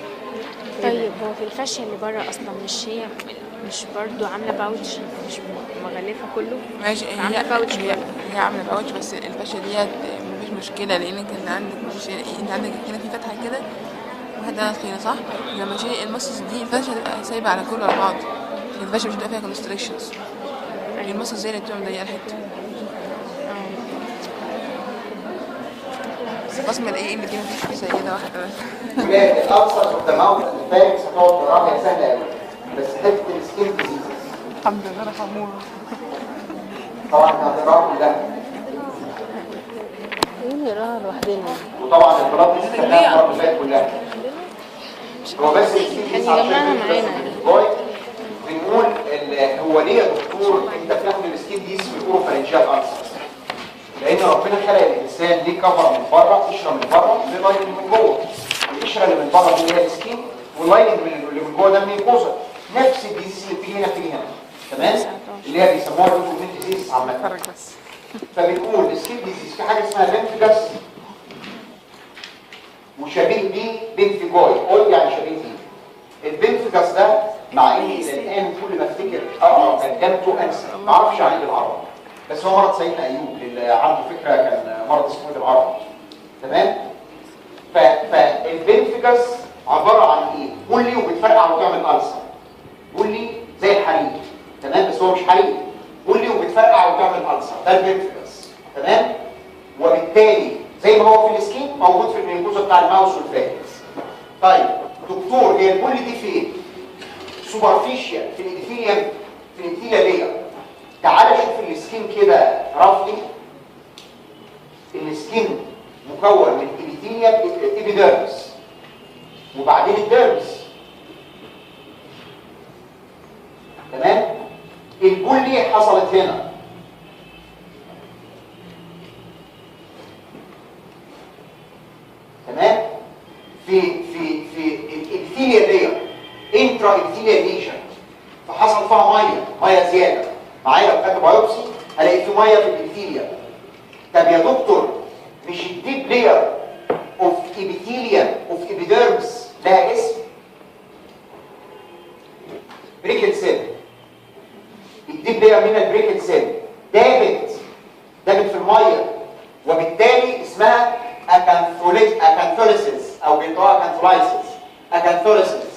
طيب هو في الفاشية اللي بره أصلا مش برضو عاملة باوتش، مش مغلفة كله؟ ماشي. عاملة باوتش هي عامله باوتش بس الفاشيه ديت مفيش مشكله لانك انت عندك هنا في فتحه كده واحده تخينه صح؟ لما تشيل المصص دي الفاشيه تبقى سايبه على كله على بعض، الفاشيه مش هتبقى فيها كونستريكشنز. المصص زي اللي بتبقى مضيقه الحته. بس قسم الايه اللي دي مفيش فيه سيده واحده بس. ولاد الابسط اوف ذا ماوث الفاركس هتقعد تراها سهله قوي، بس حته السكين ديزيز الحمد لله رحموه. طبعا هتقراها كلها، ايه نقراها لوحدنا؟ وطبعا البلاد دي استخدامها المره اللي فاتت كلها. هو بس السكين ديزيز يعني جمعنا معانا بنقول هو ليه يا دكتور انت بتاخد السكين ديزيز في الاوروفارنجيال ألسر؟ لان ربنا خلق الانسان ليه كفر من بره، قشره من بره ولايننج من جوه. القشره اللي من بره دي اللي هي السكين، واللايننج اللي من جوه ده الميوكوزا. نفس الديزيز اللي بتيجي هنا بتيجي هنا، تمام؟ اللي هي بيسموها الاوتومين ديزيز عامه. فبنقول السكين ديزيز في حاجه اسمها بنفجاس وشبيه بيه بنفجوي، قول يعني شبيه بيه. البنفجاس ده مع اني الى الان كل ما افتكر اقرا ترجمته انسى، ما اعرفش يعني ايه بالعربي، بس هو مرض سيدنا ايوب اللي عنده فكره كان مرض اسمه بالعربي، تمام؟ فالبنفجاس عباره عن ايه؟ بولي وبتفرقع وتعمل ألسر. بولي زي الحريق، تمام؟ بس هو مش حريق، بولي وبتفرقع وتعمل ألسر، ده البنفجاس، تمام؟ وبالتالي زي ما هو في السكين موجود في الميوكوزا بتاع الماوس والفاكس. طيب دكتور هي البولي دي فين؟ سوبرفيشال في الابيثيليوم، في الابيثيليا لير. تعال شوف السكين كده رفلي. السكين مكون من ابيثيليوم ابيديرمس وبعدين الديرمس، تمام؟ البولي حصلت هنا، تمام؟ في الابيثيليا لير انترا ابيثيليا ليجن، فحصل فيها ميه زياده. معايا لو خدت بايوبسي هلاقي في ميه في الابيثيليا. طب يا دكتور مش الديب لير اوف ابيثيليوم اوف ابيديرمس لها اسم؟ بريكت سيل. الديب لير من البريكت سيل دابت في الميه، وبالتالي اسمها اكانثوليسيس او بينطقها اكانثولايسيس، اكانثوليسيس.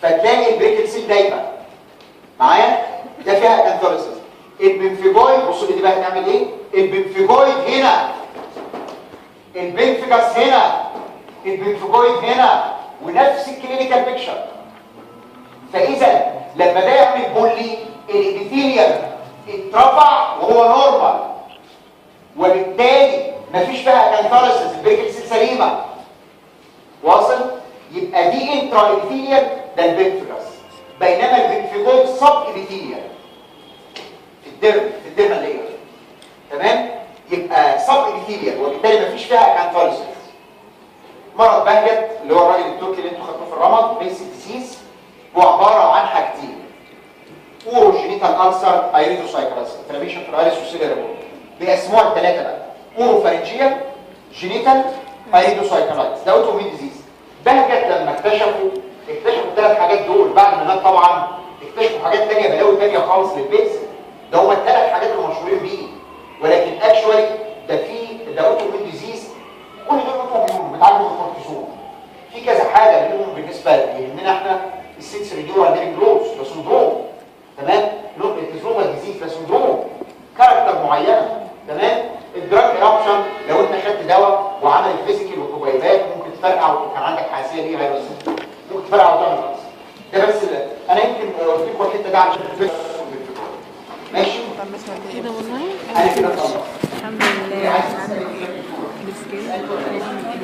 فتلاقي البريكت سيل دايما معايا ده فيها اكانثوليسيس. البنفجويد بصوا دي بقى هتعمل ايه؟ البنفجويد هنا، البنفجاس هنا، البنفجويد هنا، ونفس الكلينيكال بيكشر. فاذا لما ده يعمل بولي الابيثيليوم اترفع وهو نورمال، وبالتالي مفيش فيها اكانثوليسيس، البريكت سيل سليمه. واصل؟ يبقى دي انترا ابيثيليال ده البنفيجاس، بينما البنفيجول سب ابيثيليال في الديرما لاير. تمام؟ يبقى سب ابيثيليال وبالتالي مفيش فيها اكانثوليسيس. مرض بهجت اللي هو الراجل التركي اللي انتوا خدتوه في الرمض ميسي ديسيز، هو عباره عن حاجتين: اوروجينيتال ألسر ايريدوسايكلاس انفلاميشن في الايريس والسيليربول، بيقسموها لثلاثه بقى: اوروفارنجيال، جينيتال، ايريدوسايكلايتس. ده اوتومين ديزيز. بهجت لما اكتشفوا الثلاث حاجات دول بعد ما مات طبعا، اكتشفوا حاجات ثانيه، بلاوي ثانيه خالص للبيتس. ده هم الثلاث حاجات المشهورين بيه، ولكن اكشوالي ده اوتومين ديزيز. كل دول اوتومين بيتعالجوا بالكورتيزون. في كذا حاجه منهم بالنسبه يهمنا احنا: السنسوري نيورال نيرجلوس ده سندروم، تمام؟ الكتروما ديزيز ده سندروم كاركتر معينه، تمام؟ الدراج ايرابشن لو انت خدت دواء وعمل الفيزيكال والكوبايبات ممكن تفرقع وكان عندك حساسيه ليه هيبقى ممكن تفرقع وتعمل غلط. ده بس انا يمكن قلت لكم الحته ده عشان ماشي كده والله انا كده خلاص الحمد لله. عندك السكين